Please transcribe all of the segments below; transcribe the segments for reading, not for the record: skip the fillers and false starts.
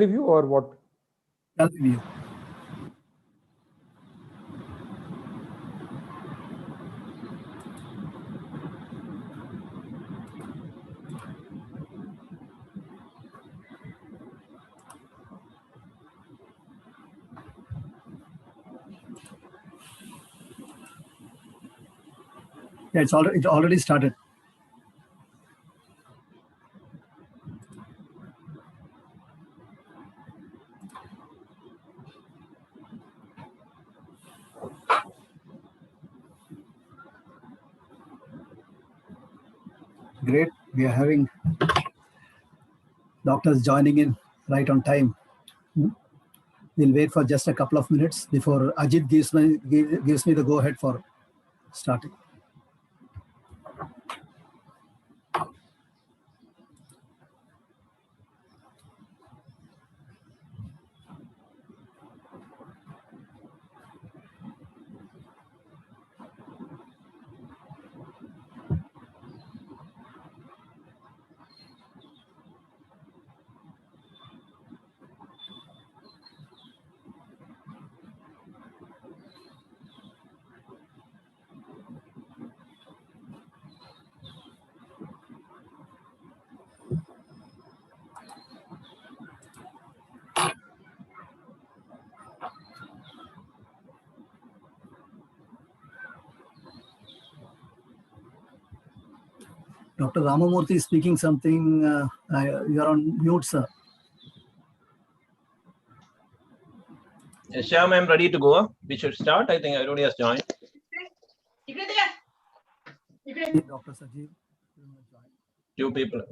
Review or what? Review. Yeah, it already started. Great. We are having doctors joining in right on time. We'll wait for just a couple of minutes before Ajith gives me the go-ahead for starting. Dr. Ramamurthy is speaking something. You're on mute, sir. Shyam, I'm ready to go. We should start. I think everybody has joined. Dr. Sajid. Two people.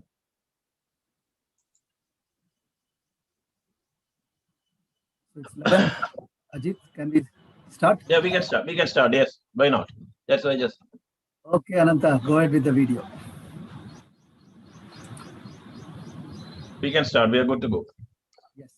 So it's 11. Ajith, can we start? Yeah, we can start. We can start. Yes. Why not? That's why I just. Okay, Ananta, go ahead with the video. We can start. We are good to go. Yes.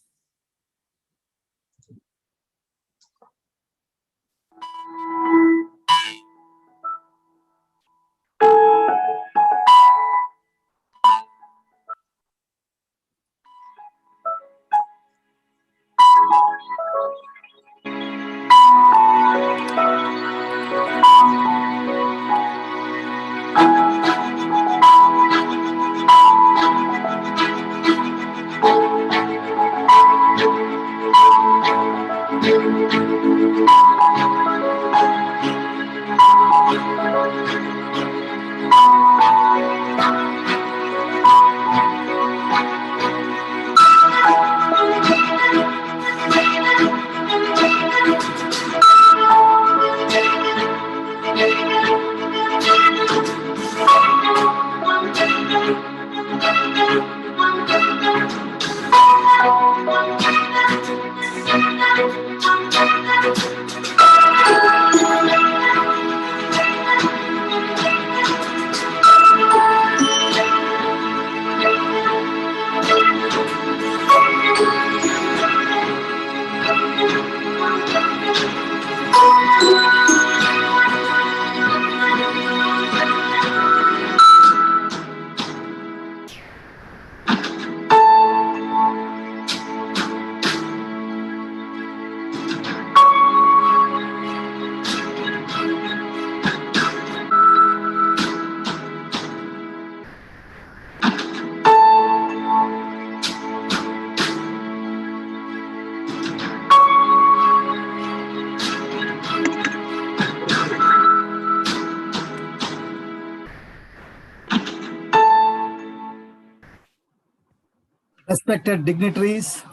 Respected dignitaries,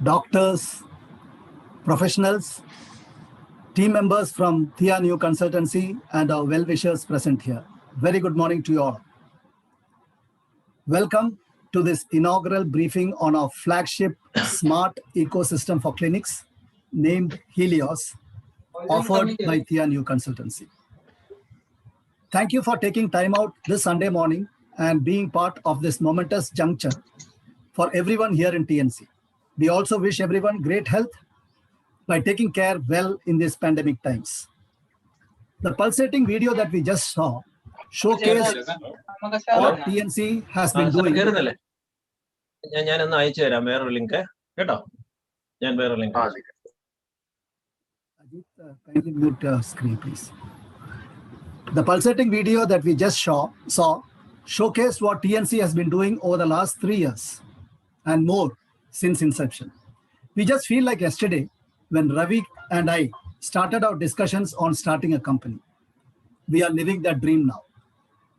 doctors, professionals, team members from Theia New Consultancy, and our well-wishers present here. Very good morning to you all. Welcome to this inaugural briefing on our flagship smart ecosystem for clinics named Healios, offered by Theia New Consultancy. Thank you for taking time out this Sunday morning and being part of this momentous juncture for everyone here in TNC. We also wish everyone great health by taking care well in these pandemic times. The pulsating video that we just saw showcased what TNC has been doing. ഞാൻ ഒന്ന് അയച്ചു തരാം വേറൊരു link കേട്ടോ ഞാൻ വേറെ link Ajith, kindly mute screen, please. The pulsating video that we just saw showcased what TNC has been doing over the last 3 years and more since inception. We just feel like yesterday when Ravi and I started our discussions on starting a company. We are living that dream now.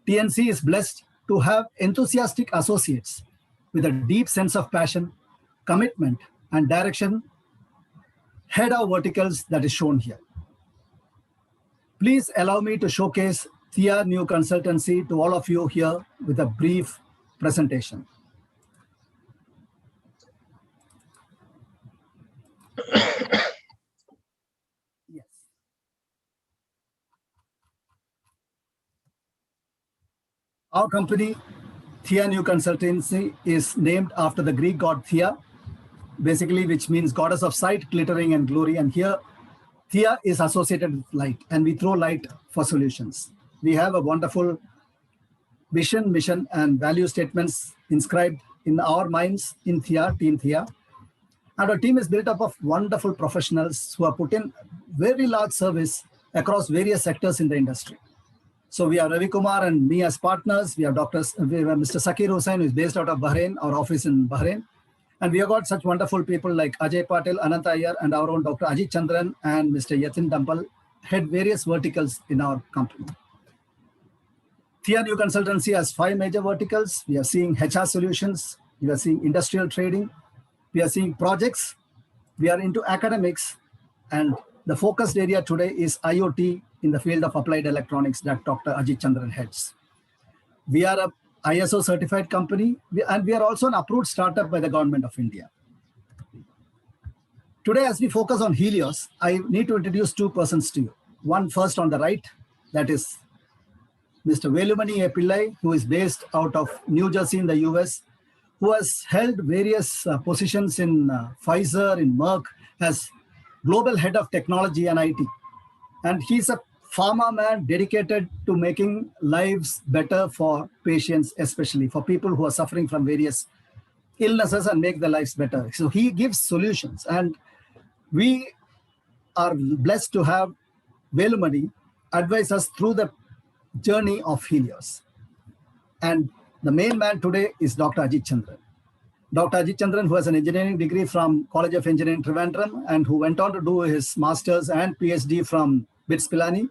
TNC is blessed to have enthusiastic associates with a deep sense of passion, commitment, and direction head our verticals that is shown here. Please allow me to showcase Theia New Consultancy to all of you here with a brief presentation. Yes. Our company, Theia New Consultancy, is named after the Greek god Theia, basically, which means goddess of sight, glittering, and glory. And here, Theia is associated with light, and we throw light for solutions. We have a wonderful vision, mission, and value statements inscribed in our minds in Theia, Team Theia. And our team is built up of wonderful professionals who have put in very large service across various sectors in the industry. So we have Ravi Kumar and me as partners. We have Mr. Sakir Hussain, who is based out of Bahrain, our office in Bahrain. And we have got such wonderful people like Ajay Patil, Ananta Iyer, and our own Dr. Ajith Chandran and Mr. Yatin Dampal head various verticals in our company. Theia New Consultancy has 5 major verticals. We are seeing HR solutions. We are seeing industrial trading. We are seeing projects. We are into academics. And the focused area today is IoT in the field of applied electronics that Dr. Ajith Chandran heads. We are a ISO certified company, and we are also an approved startup by the government of India. Today, as we focus on Healios, I need to introduce 2 persons to you. One first on the right, that is Mr. Velumani A. Pillai, who is based out of New Jersey in the US, who has held various positions in Pfizer, in Merck, as global head of technology and IT. And he's a pharma man dedicated to making lives better for patients, especially for people who are suffering from various illnesses and make their lives better. So he gives solutions. And we are blessed to have Velumani advise us through the journey of Healios. And the main man today is Dr. Ajith Chandran. Dr. Ajith Chandran, who has an engineering degree from College of Engineering, Trivandrum, and who went on to do his master's and PhD from BITS Pilani.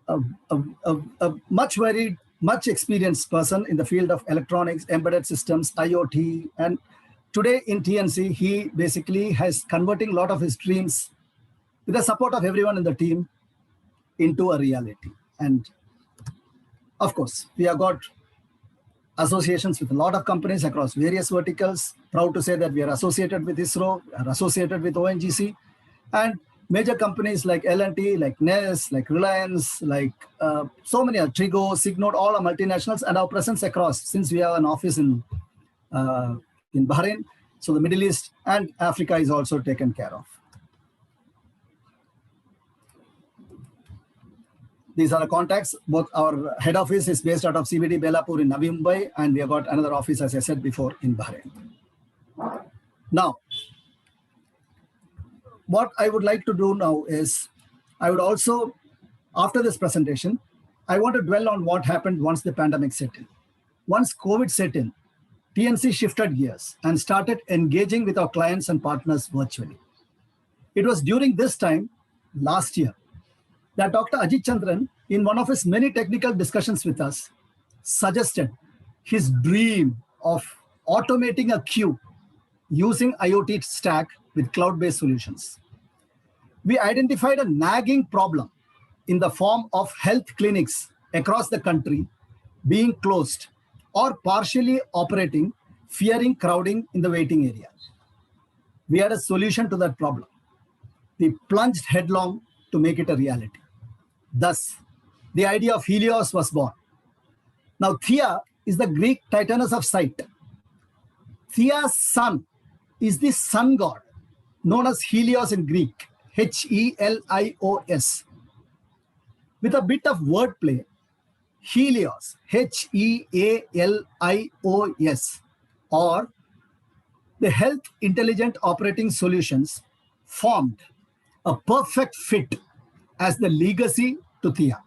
A much experienced person in the field of electronics, embedded systems, IoT. And today in TNC, he basically has converting a lot of his dreams with the support of everyone in the team into a reality. And of course, we have got associations with a lot of companies across various verticals. Proud to say that we are associated with ISRO, are associated with ONGC, and major companies like L&T, like NES, like Reliance, like so many, Trigo, Signode, all are multinationals, and our presence across, since we have an office in Bahrain, so the Middle East and Africa is also taken care of. These are the contacts. Both our head office is based out of CBD Belapur in Navi Mumbai, and we have got another office, as I said before, in Bahrain. Now, what I would like to do now is, I would also, after this presentation, I want to dwell on what happened once the pandemic set in. Once COVID set in, TNC shifted gears and started engaging with our clients and partners virtually. It was during this time, last year, that Dr. Ajith Chandran, in one of his many technical discussions with us, suggested his dream of automating a queue using IoT stack with cloud-based solutions. We identified a nagging problem in the form of health clinics across the country being closed or partially operating, fearing crowding in the waiting area. We had a solution to that problem. We plunged headlong to make it a reality. Thus, the idea of Healios was born. Now, Theia is the Greek Titaness of sight. Theia's son is the sun god, known as Healios in Greek, Helios. With a bit of wordplay, Healios, Healios, or The health intelligent operating solutions formed a perfect fit as the legacy to Theia.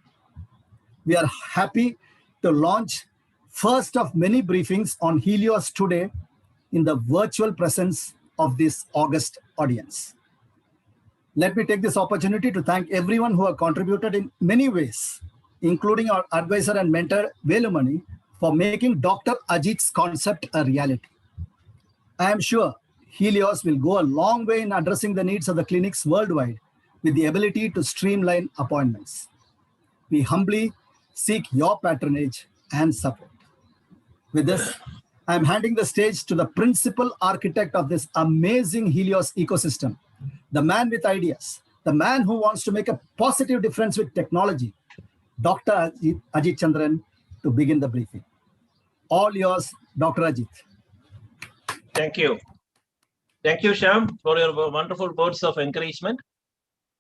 We are happy to launch first of many briefings on Healios today in the virtual presence of this august audience. Let me take this opportunity to thank everyone who have contributed in many ways, including our advisor and mentor, Velumani, for making Dr. Ajith's concept a reality. I am sure Healios will go a long way in addressing the needs of the clinics worldwide with the ability to streamline appointments. We humbly seek your patronage and support. With this, I am handing the stage to the principal architect of this amazing Healios ecosystem, the man with ideas, the man who wants to make a positive difference with technology, Dr. Ajith Chandran, to begin the briefing. All yours, Dr. Ajith. Thank you. Thank you, Shyam, for your wonderful words of encouragement.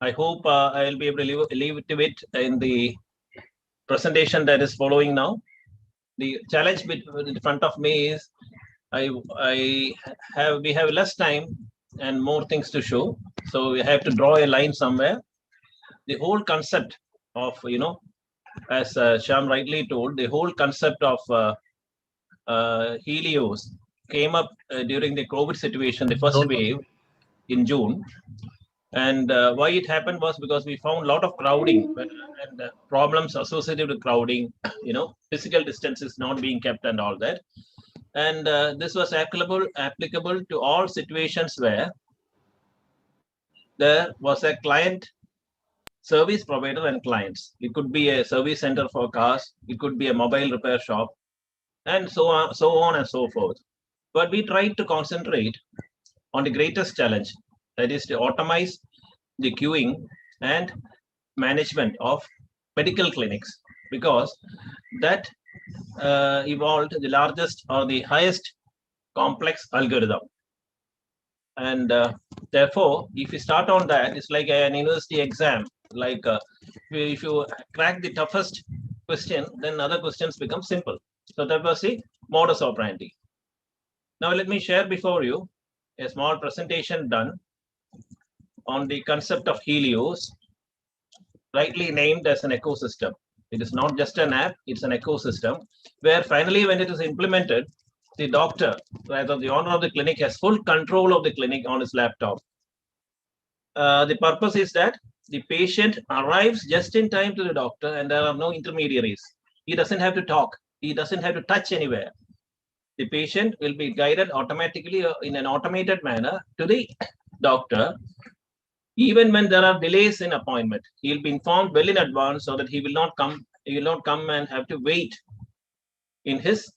I hope I'll be able to leave it in the presentation that is following now. The challenge in front of me is we have less time and more things to show. So we have to draw a line somewhere. The whole concept of, as Shyam rightly told, the whole concept of Healios came up during the COVID situation, the first wave in June. And why it happened was because we found a lot of crowding and problems associated with crowding, physical distances not being kept and all that. And this was applicable to all situations where there was a client, service provider and clients. It could be a service center for cars. It could be a mobile repair shop, and so on and so forth. But we tried to concentrate on the greatest challenge, that is to automate the queuing and management of medical clinics, because that evolved the largest or the highest complex algorithm. And therefore, if you start on that, it's like an university exam. Like if you crack the toughest question, then other questions become simple. So that was the modus operandi. Now let me share before you a small presentation done on the concept of Healios, rightly named as an ecosystem. It is not just an app, it's an ecosystem where finally when it is implemented, the doctor, rather the owner of the clinic, has full control of the clinic on his laptop. The purpose is that the patient arrives just in time to the doctor and there are no intermediaries. He doesn't have to talk. He doesn't have to touch anywhere. The patient will be guided automatically in an automated manner to the doctor. Even when there are delays in appointment, he'll be informed well in advance so that he will not come and have to wait in his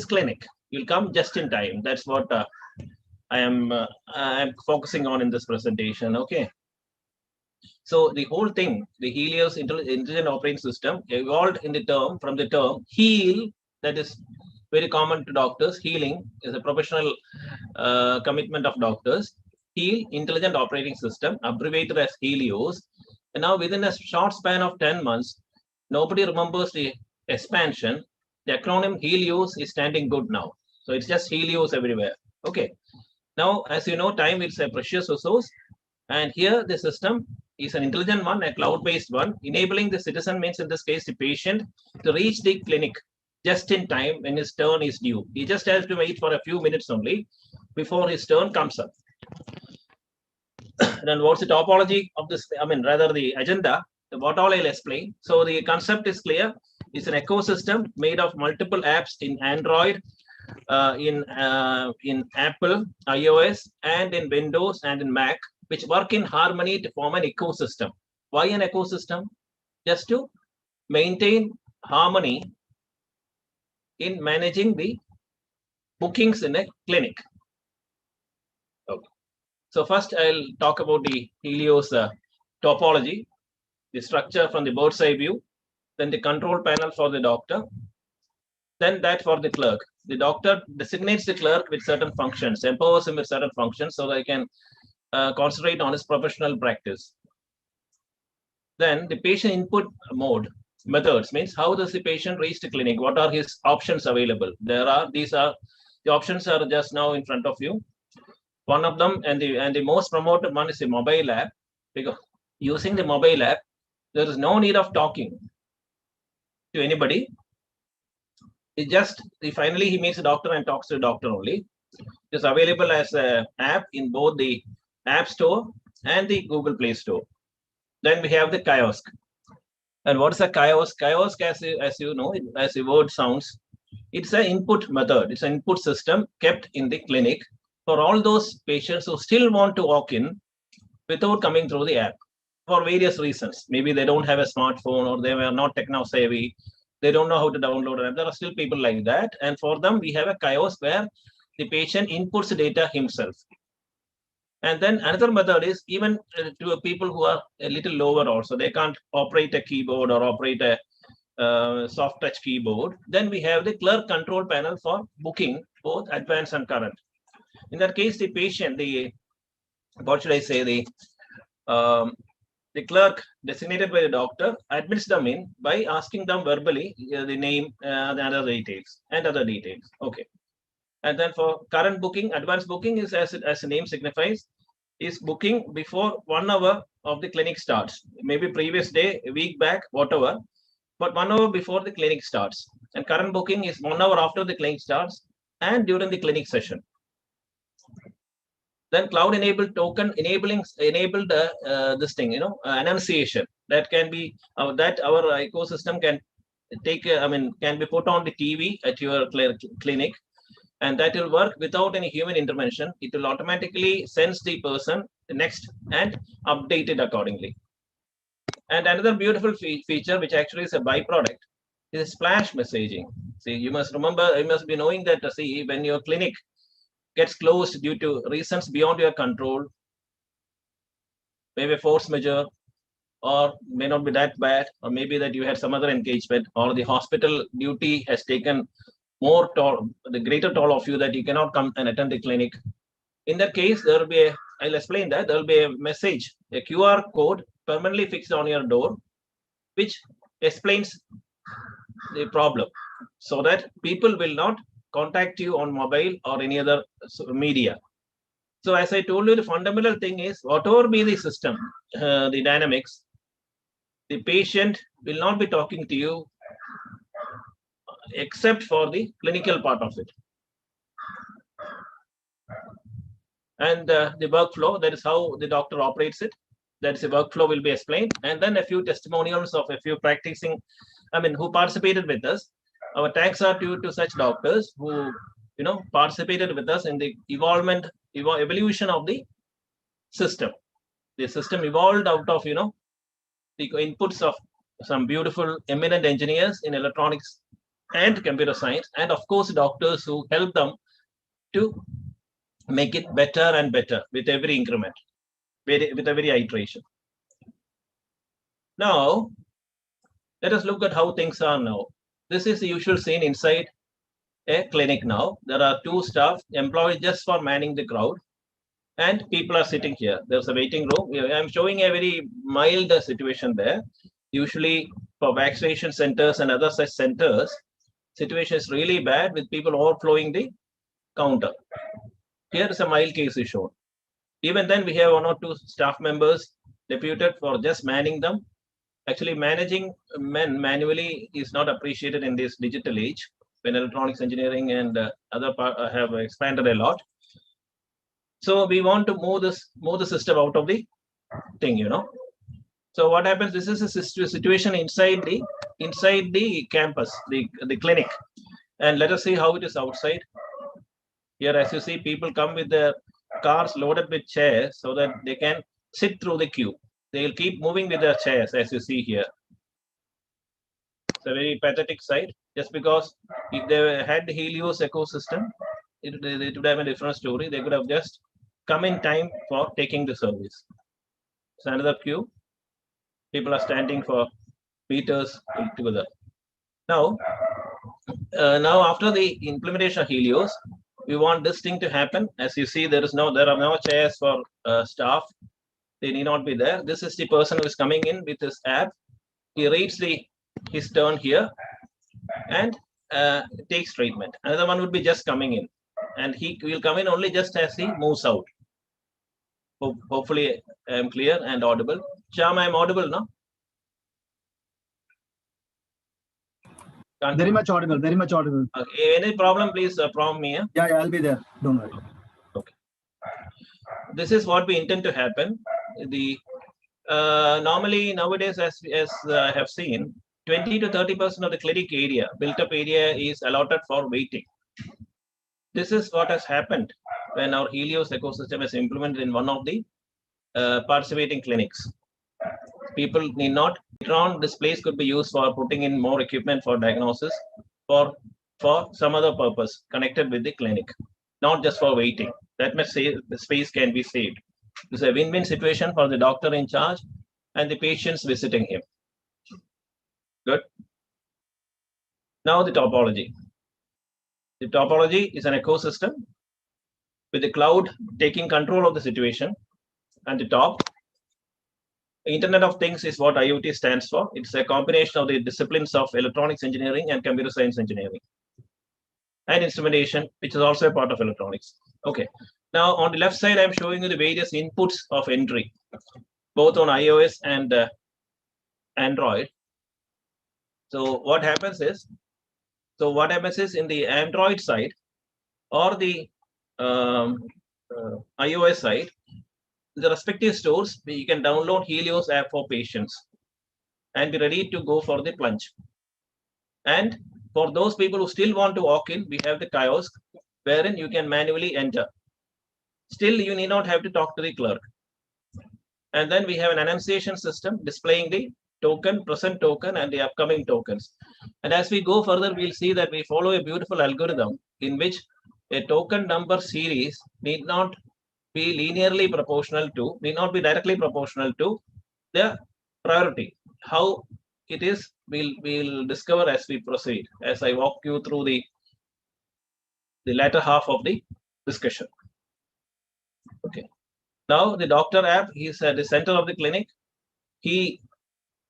clinic. He'll come just in time. That's what I am focusing on in this presentation. Okay. So the whole thing, the Healios intelligent operating system, evolved from the term heal, that is very common to doctors. Healing is a professional commitment of doctors. Heal, intelligent operating system, abbreviated as Healios. And now within a short span of 10 months, nobody remembers the expansion. The acronym Healios is standing good now. So it's just Healios everywhere. Okay. Now, as you know, time is a precious resource. And here the system is an intelligent one, a cloud-based one, enabling the citizen, means in this case, the patient, to reach the clinic just in time when his turn is due. He just has to wait for a few minutes only before his turn comes up. Then what's the topology of this? Rather the agenda, what all I'll explain. So the concept is clear. It's an ecosystem made of multiple apps in Android, in Apple, iOS, and in Windows and in Mac, which work in harmony to form an ecosystem. Why an ecosystem? Just to maintain harmony in managing the bookings in a clinic. Okay. So first I'll talk about the Healios topology, the structure from the bird's eye view, then the control panel for the doctor, then that for the clerk. The doctor designates the clerk with certain functions, empowers him with certain functions so that he can concentrate on his professional practice. Then the patient input mode methods, means how does the patient reach the clinic? What are his options available? These are The options are just now in front of you. One of them, and the most promoted one, is the mobile app, because using the mobile app, there is no need of talking to anybody. Finally he meets a doctor and talks to the doctor only. It's available as an app in both the App Store and the Google Play Store. Then we have the kiosk. And what's a kiosk? Kiosk, as you know, as the word sounds, it's an input method. It's an input system kept in the clinic for all those patients who still want to walk in without coming through the app for various reasons. Maybe they don't have a smartphone, or they were not techno savvy. They don't know how to download it. There are still people like that. And for them, we have a kiosk where the patient inputs data himself. And then another method is even to people who are a little lower also. They can't operate a keyboard or operate a soft touch keyboard. Then we have the clerk control panel for booking both advanced and current. In that case, the patient, what should I say, the clerk designated by the doctor admits them in by asking them verbally the name, the other details, and other details. Okay. And then for current booking, advanced booking is, as the name signifies, is booking before 1 hour of the clinic starts. Maybe previous day, a week back, whatever, but 1 hour before the clinic starts. And current booking is 1 hour after the clinic starts and during the clinic session. Then cloud-enabled token enabled this thing, annunciation that can be that our ecosystem can take. Can be put on the TV at your clinic, and that will work without any human intervention. It will automatically sense the person next and update it accordingly. And another beautiful feature, which actually is a byproduct, is splash messaging. See, you must remember, you must be knowing that. See, when your clinic gets closed due to reasons beyond your control, maybe force majeure, or may not be that bad, or maybe that you had some other engagement, or the hospital duty has taken more toll, the greater toll of you that you cannot come and attend the clinic. In that case, there will be I'll explain that. There will be a message, a QR code permanently fixed on your door, which explains the problem, so that people will not contact you on mobile or any other media. So as I told you, the fundamental thing is, whatever be the system, the dynamics, the patient will not be talking to you except for the clinical part of it. And the workflow, that is how the doctor operates it. That is the workflow will be explained. And then a few testimonials of a few practicing, who participated with us. Our thanks are to such doctors who, participated with us in the evolution of the system. The system evolved out of, the inputs of some beautiful, eminent engineers in electronics and computer science, and of course, doctors who help them to make it better and better with every increment, with every iteration. Now, let us look at how things are now. This is the usual scene inside a clinic now. There are 2 staff employed just for manning the crowd, and people are sitting here. There's a waiting room. I'm showing a very mild situation there. Usually for vaccination centers and other such centers, situation is really bad with people overflowing the counter. Here is a mild case is shown. Even then, we have 1 or 2 staff members deputed for just manning them. Actually, managing men manually is not appreciated in this digital age, when electronics engineering and other have expanded a lot. So we want to move the system out of the thing, So what happens? This is a situation inside the campus, the clinic, and let us see how it is outside. Here, as you see, people come with their cars loaded with chairs so that they can sit through the queue. They will keep moving with their chairs, as you see here. It's a very pathetic sight. Just because if they had the Healios ecosystem, it would have a different story. They could have just come in time for taking the service. It's another queue. People are standing for meters together. Now after the implementation of Healios, we want this thing to happen. As you see, there are no chairs for staff. They need not be there. This is the person who is coming in with his app. He reads his turn here and takes treatment. Another one would be just coming in. and he will come in only just as he moves out. Hopefully I am clear and audible. Shyam, I am audible, no? Very much audible, very much audible. Okay. Any problem, please prompt me. Yeah, I'll be there. Don't worry. Okay. This is what we intend to happen. The normally nowadays, as I have seen, 20 to 30% of the clinic area, built-up area, is allotted for waiting. This is what has happened when our Healios ecosystem is implemented in one of the participating clinics. People need not. Later on, this place could be used for putting in more equipment for diagnosis, for some other purpose connected with the clinic, not just for waiting. That much the space can be saved. This is a win-win situation for the doctor in charge and the patients visiting him. Good. Now the topology. The topology is an ecosystem with the cloud taking control of the situation. And the top, Internet of Things is what IoT stands for. It's a combination of the disciplines of electronics engineering and computer science engineering, and instrumentation, which is also a part of electronics. Okay. Now on the left side, I'm showing you the various inputs of entry, both on iOS and Android. So what happens is in the Android side or the iOS side, the respective stores, you can download Healios app for patients and be ready to go for the plunge. And for those people who still want to walk in, we have the kiosk wherein you can manually enter. Still, you need not have to talk to the clerk. And then we have an annunciation system displaying the token, present token, and the upcoming tokens. And as we go further, we'll see that we follow a beautiful algorithm in which a token number series need not be linearly proportional to, need not be directly proportional to the priority. How it is, we'll discover as we proceed, as I walk you through the latter half of the discussion. Okay. Now the doctor app, he's at the center of the clinic. He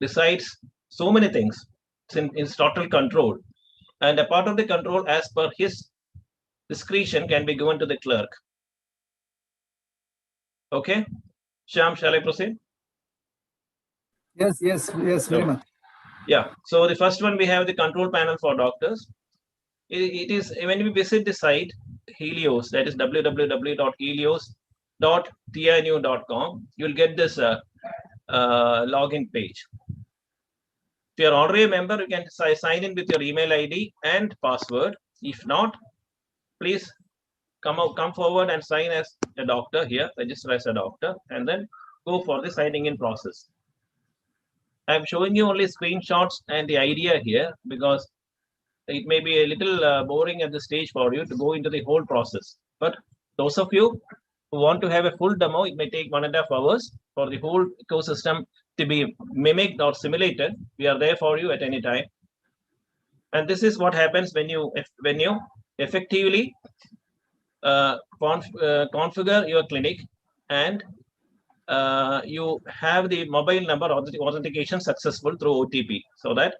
decides so many things. It's in total control. And a part of the control, as per his discretion, can be given to the clerk. Okay. Shyam, shall I proceed? Yes, very much. Yeah. So the first one, we have the control panel for doctors. It is when we visit the site Healios, that is www.healios.theianew.com, you'll get this login page. If you're already a member, you can sign in with your email ID and password. If not, please come forward and sign as a doctor here, register as a doctor, and then go for the signing in process. I'm showing you only screenshots and the idea here because it may be a little boring at this stage for you to go into the whole process. But those of you who want to have a full demo, it may take 1.5 hours for the whole ecosystem to be mimicked or simulated. We are there for you at any time. And this is what happens when you effectively configure your clinic and you have the mobile number authentication successful through OTP, so that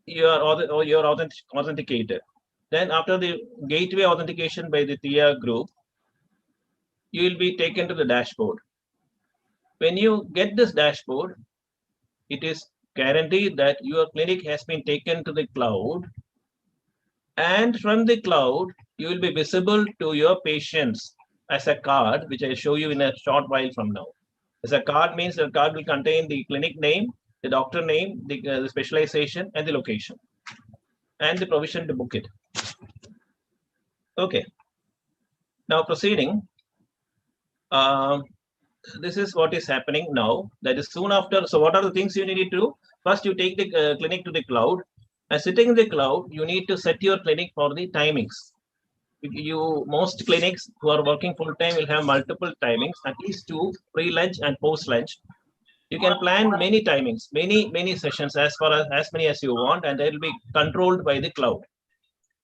you're authenticated. Then after the gateway authentication by the Theia group, you will be taken to the dashboard. When you get this dashboard, it is guaranteed that your clinic has been taken to the cloud, and from the cloud, you will be visible to your patients as a card, which I'll show you in a short while from now. As a card means the card will contain the clinic name, the doctor name, the specialization, and the location, and the provision to book it. Okay. Now proceeding, this is what is happening now. That is soon after. So what are the things you need to do? First, you take the clinic to the cloud. And sitting in the cloud, you need to set your clinic for the timings. Most clinics who are working full time will have multiple timings, at least 2, pre-lunch and post-lunch. You can plan many timings, many sessions, as many as you want, and they will be controlled by the cloud,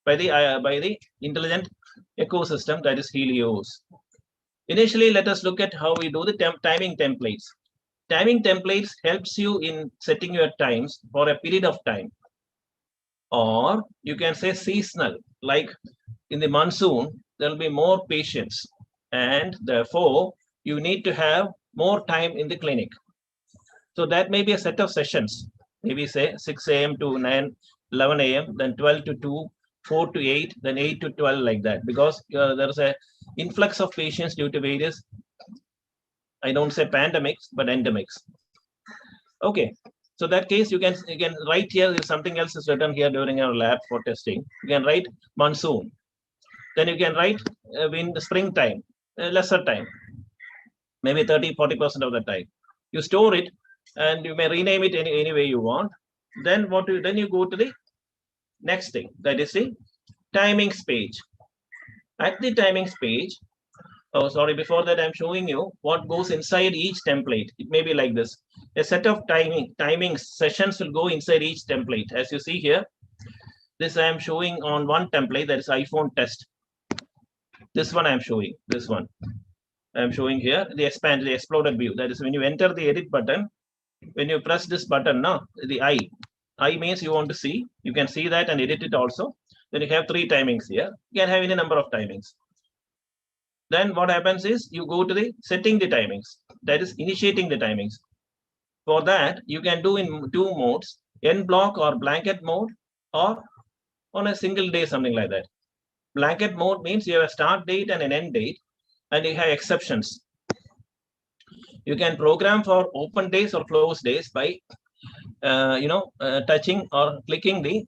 by the intelligent ecosystem that is Healios. Initially, let us look at how we do the timing templates. Timing templates helps you in setting your times for a period of time, or you can say seasonal, like in the monsoon, there will be more patients, and therefore you need to have more time in the clinic. So that may be a set of sessions, maybe say 6 a.m. to 11 a.m., then 12 to 2, 4 to 8, then 8 to 12, like that, because there is a influx of patients due to various, I don't say pandemics, but endemics. Okay, so that case you can write here, if something else is written here during our lab for testing, you can write monsoon. Then you can write in the springtime, lesser time, maybe 30-40% of the time. You store it, and you may rename it any way you want. Then then you go to the next thing, that is the timings page. At the timings page, oh sorry, before that I'm showing you what goes inside each template. It may be like this. A set of timing sessions will go inside each template. As you see here, this I am showing on one template, that is iPhone test. This one I am showing, this one. I am showing here the exploded view. That is when you enter the edit button, when you press this button, the I means you want to see. You can see that and edit it also. Then you have 3 timings here. You can have any number of timings. Then what happens is you go to the setting the timings. That is initiating the timings. For that, you can do in 2 modes, en bloc or blanket mode, or on a single day, something like that. Blanket mode means you have a start date and an end date, and you have exceptions. You can program for open days or closed days by touching or clicking the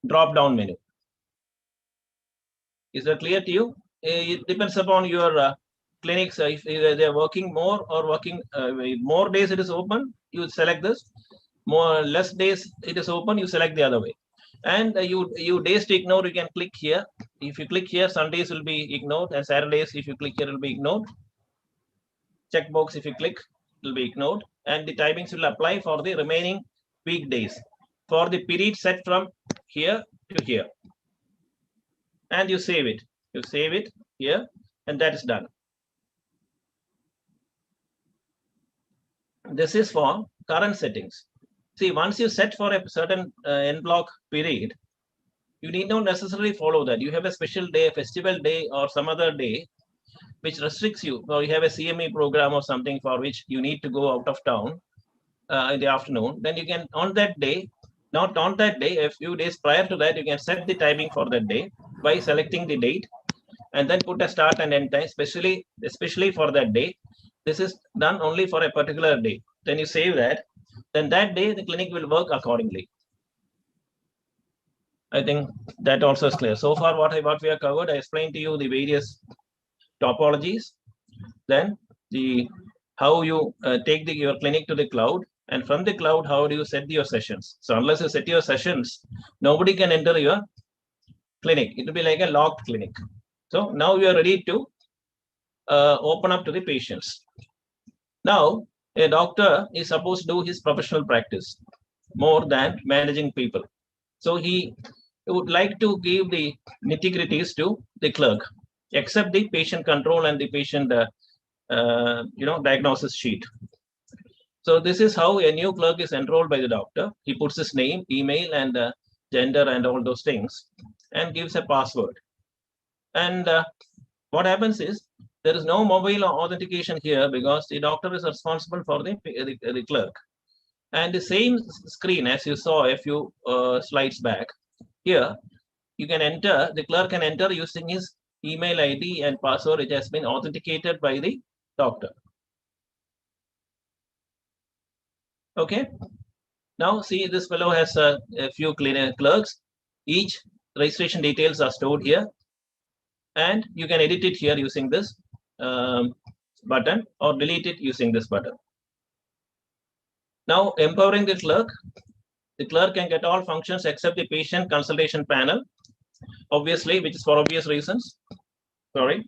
drop down menu. Is that clear to you? It depends upon your clinics. If they are working more or working more days it is open, you select this. Less days it is open, you select the other way. And you days to ignore, you can click here. If you click here, Sundays will be ignored, and Saturdays, if you click here, will be ignored. Checkbox, if you click, will be ignored, and the timings will apply for the remaining weekdays for the period set from here to here. And you save it. You save it here, and that is done. This is for current settings. See, once you set for a certain en bloc period, you need not necessarily follow that. You have a special day, a festival day, or some other day which restricts you, or you have a CME program or something for which you need to go out of town in the afternoon. Then you can, on that day, not on that day, a few days prior to that, you can set the timing for that day by selecting the date and then put a start and end time, especially for that day. This is done only for a particular day. Then you save that. Then that day, the clinic will work accordingly. I think that also is clear. So far, what we have covered, I explained to you the various topologies. Then how you take your clinic to the cloud, and from the cloud, how do you set your sessions? So unless you set your sessions, nobody can enter your clinic. It will be like a locked clinic. So now we are ready to open up to the patients. Now, a doctor is supposed to do his professional practice more than managing people. So he would like to give the nitty-gritties to the clerk, except the patient control and the patient diagnosis sheet. So this is how a new clerk is enrolled by the doctor. He puts his name, email, and gender and all those things, and gives a password. And what happens is there is no mobile authentication here because the doctor is responsible for the clerk. And the same screen as you saw a few slides back, here you can enter, the clerk can enter using his email ID and password, which has been authenticated by the doctor. Okay. Now see, this fellow has a few clerks. Each registration details are stored here, and you can edit it here using this button or delete it using this button. Now, empowering the clerk can get all functions except the patient consultation panel, obviously, which is for obvious reasons. Sorry.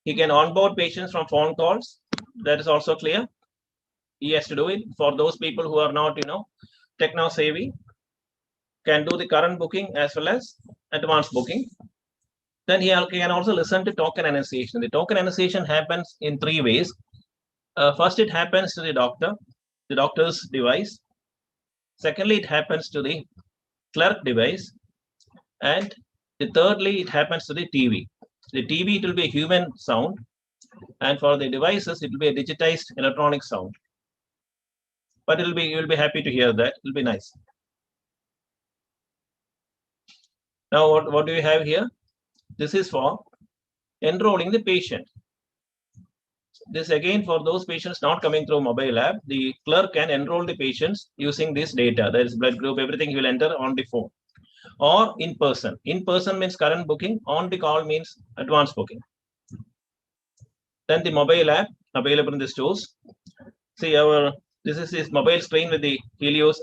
He can onboard patients from phone calls. That is also clear. He has to do it. For those people who are not, techno savvy, can do the current booking as well as advanced booking. Then he can also listen to token annunciation. The token annunciation happens in 3 ways. First, it happens to the doctor. the doctor's device. Secondly, it happens to the clerk device. And thirdly, it happens to the TV. The TV, it will be a human sound. And for the devices, it will be a digitized electronic sound. But you'll be happy to hear that. It'll be nice. Now, what do we have here? This is for enrolling the patient. This again for those patients not coming through mobile app, the clerk can enroll the patients using this data. That is blood group, everything he will enter on the phone or in person. In person means current booking. On the call means advanced booking. Then the mobile app available in the stores. See this is this mobile screen with the Healios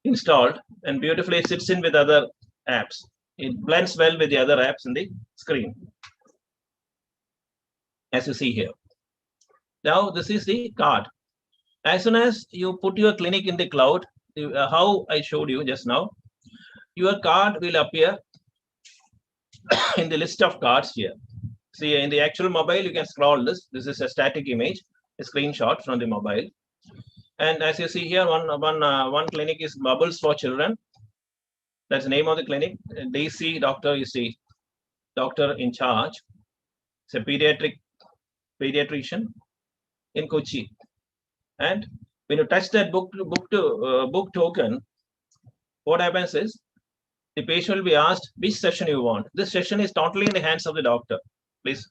installed, and beautifully it sits in with other apps. It blends well with the other apps in the screen, as you see here. Now, this is the card. As soon as you put your clinic in the cloud, how I showed you just now, your card will appear in the list of cards here. See, in the actual mobile, you can scroll this. This is a static image, a screenshot from the mobile. And as you see here, one clinic is Bubbles for Children. That's the name of the clinic. Daisy doctor is the doctor in charge. It's a pediatrician in Kochi. And when you touch that book token, what happens is the patient will be asked which session you want. This session is totally in the hands of the doctor. Please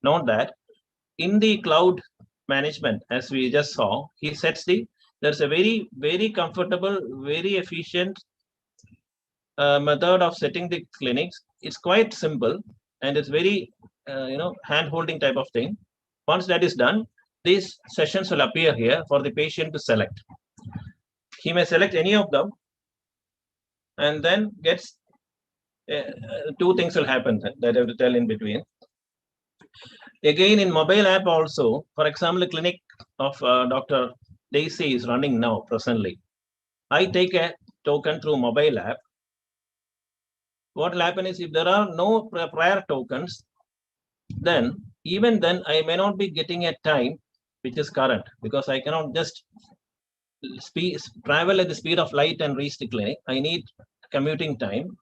note that in the cloud management, as we just saw, he sets there's a very, very comfortable, very efficient method of setting the clinics. It's quite simple and it's very, hand-holding type of thing. Once that is done, these sessions will appear here for the patient to select. He may select any of them and then gets two things will happen that I have to tell in between. Again, in mobile app also, for example, the clinic of Dr. Daisy is running now presently. I take a token through mobile app. What will happen is if there are no prior tokens, then even then I may not be getting a time which is current, because I cannot just travel at the speed of light and reach the clinic. I need commuting time,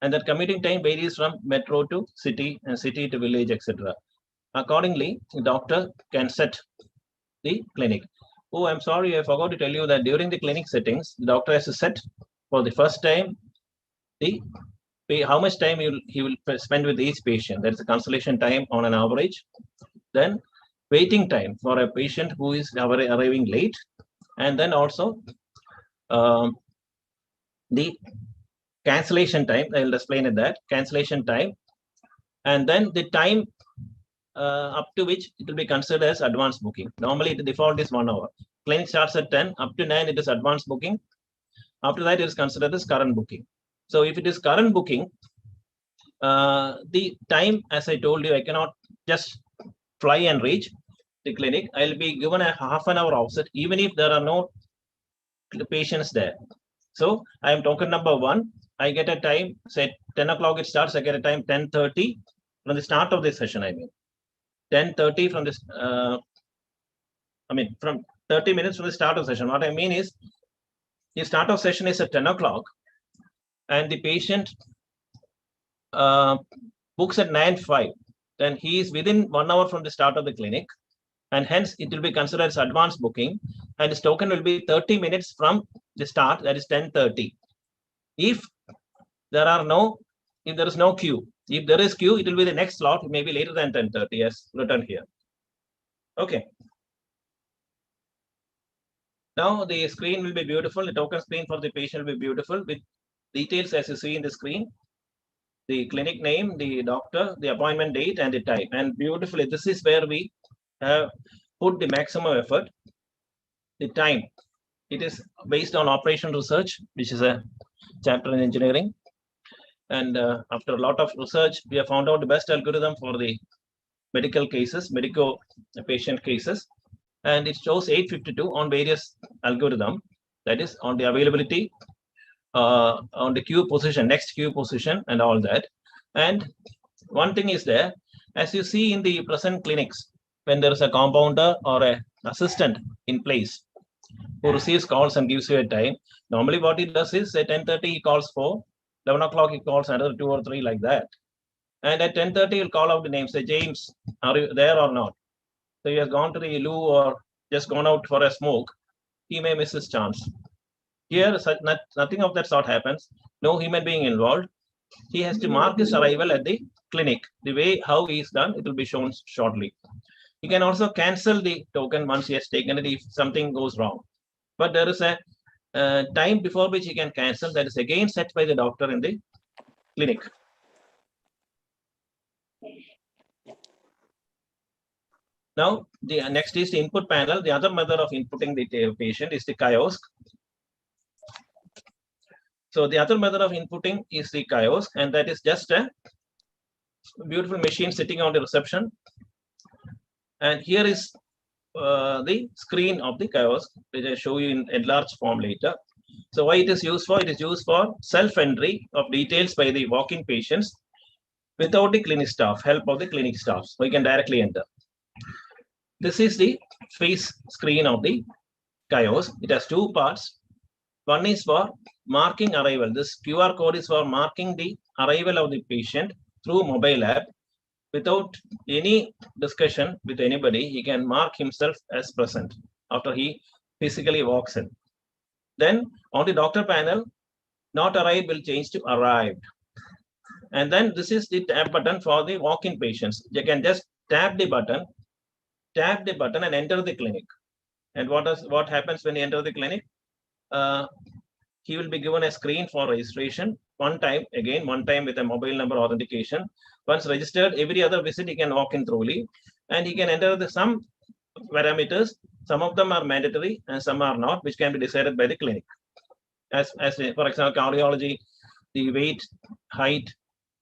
and that commuting time varies from metro to city and city to village, etc. Accordingly, the doctor can set the clinic. Oh, I'm sorry, I forgot to tell you that during the clinic settings, the doctor has to set for the first time how much time he will spend with each patient. That is the consultation time on an average. Then waiting time for a patient who is arriving late, and then also the cancellation time. I will explain it that cancellation time, and then the time up to which it will be considered as advanced booking. Normally, the default is 1 hour. Clinic starts at 10, up to 9 it is advanced booking. After that, it is considered as current booking. So if it is current booking, the time, as I told you, I cannot just fly and reach the clinic. I'll be given a half an hour offset, even if there are no patients there. So I am token number 1. I get a time, say 10 o'clock it starts, I get a time 10:30 from the start of the session. 10:30 from this, from 30 minutes from the start of session. What I mean is, the start of session is at 10 o'clock, and the patient books at 9:05. Then he is within 1 hour from the start of the clinic, and hence it will be considered as advanced booking, and his token will be 30 minutes from the start, that is 10:30. If there is no queue, if there is queue, it will be the next slot, maybe later than 10:30 as written here. Okay. Now the screen will be beautiful. The token screen for the patient will be beautiful with details as you see in the screen. The clinic name, the doctor, the appointment date, and the time. And beautifully, this is where we have put the maximum effort. The time. It is based on operation research, which is a chapter in engineering. And after a lot of research, we have found out the best algorithm for the medical cases, medical patient cases. And it shows 852 on various algorithm, that is on the availability, on the queue position, next queue position, and all that. And one thing is there, as you see in the present clinics, when there is a compounder or an assistant in place, who receives calls and gives you a time. Normally what he does is at 10:30 he calls 4, 11 o'clock he calls another 2 or 3 like that. And at 10:30 he'll call out the name, say, James, are you there or not? So he has gone to the loo or just gone out for a smoke. He may miss his chance. Here, nothing of that sort happens. No human being involved. He has to mark his arrival at the clinic. The way how he is done, it will be shown shortly. He can also cancel the token once he has taken it if something goes wrong. But there is a time before which he can cancel, that is again set by the doctor in the clinic. Now, the next is the input panel. The other method of inputting the patient is the kiosk. So the other method of inputting is the kiosk, and that is just a beautiful machine sitting on the reception. And here is the screen of the kiosk, which I show you in enlarged form later. So why it is used for? It is used for self-entry of details by the walk-in patients without the clinic staff, help of the clinic staff. So you can directly enter. This is the face screen of the kiosk. It has 2 parts. One is for marking arrival. This QR code is for marking the arrival of the patient through mobile app. Without any discussion with anybody, he can mark himself as present after he physically walks in. Then on the doctor panel, not arrived will change to arrived. And then this is the tab button for the walk-in patients. You can just tap the button and enter the clinic. And what happens when you enter the clinic? He will be given a screen for registration one time with a mobile number authentication. Once registered, every other visit he can walk in thoroughly, and he can enter some parameters. Some of them are mandatory and some are not, which can be decided by the clinic. As for example, cardiology, the weight, height,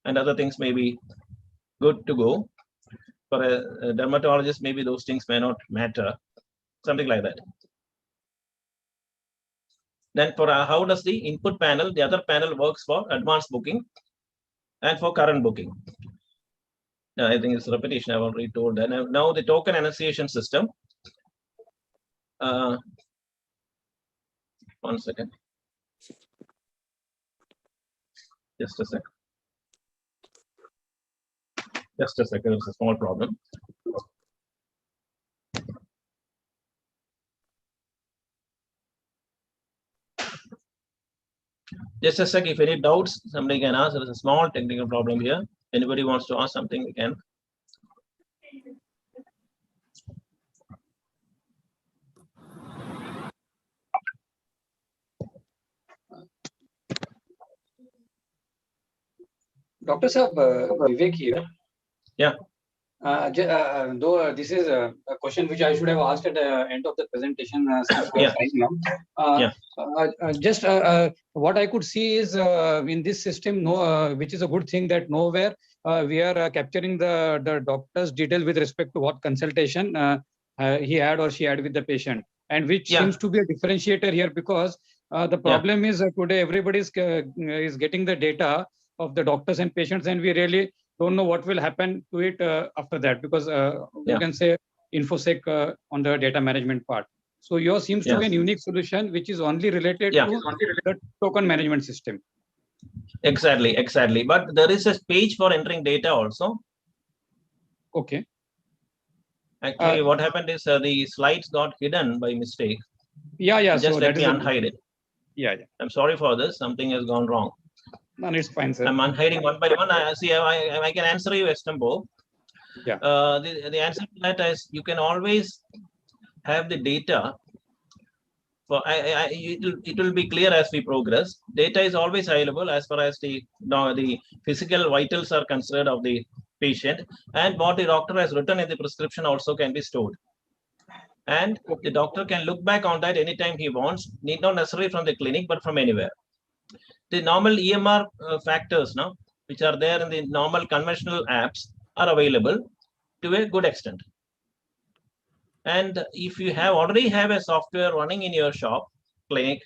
and other things may be good to go. For a dermatologist, maybe those things may not matter, something like that. Then for how does the input panel, the other panel works for advanced booking and for current booking. Now, I think it's repetition, I've already told that. Now the token annunciation system. 1 second. Just a second. Just a second, it's a small problem. Just a sec, if any doubts, somebody can ask. There is a small technical problem here. Anybody wants to ask something, we can. Dr. Saab, Vivek here. Yeah. Though this is a question which I should have asked at the end of the presentation, since we are now. Just what I could see is in this system, which is a good thing, that nowhere we are capturing the doctor's details with respect to what consultation he had or she had with the patient, and which seems to be a differentiator here, because the problem is today everybody is getting the data of the doctors and patients, and we really don't know what will happen to it after that, because you can say infosec on the data management part. So yours seems to be a unique solution which is only related to the token management system. Exactly. But there is a page for entering data also. Okay. Actually, what happened is the slides got hidden by mistake. Yeah. Just let me unhide it. Yeah. I'm sorry for this. Something has gone wrong. No, it's fine, sir. I'm unhiding one by one. I can answer you, Estembo. Yeah. The answer to that is you can always have the data. It will be clear as we progress. Data is always available as far as the physical vitals are concerned of the patient, and what the doctor has written in the prescription also can be stored. And the doctor can look back on that anytime he wants, need not necessarily from the clinic, but from anywhere. The normal EMR factors now, which are there in the normal conventional apps, are available to a good extent. And if you already have a software running in your shop, clinic,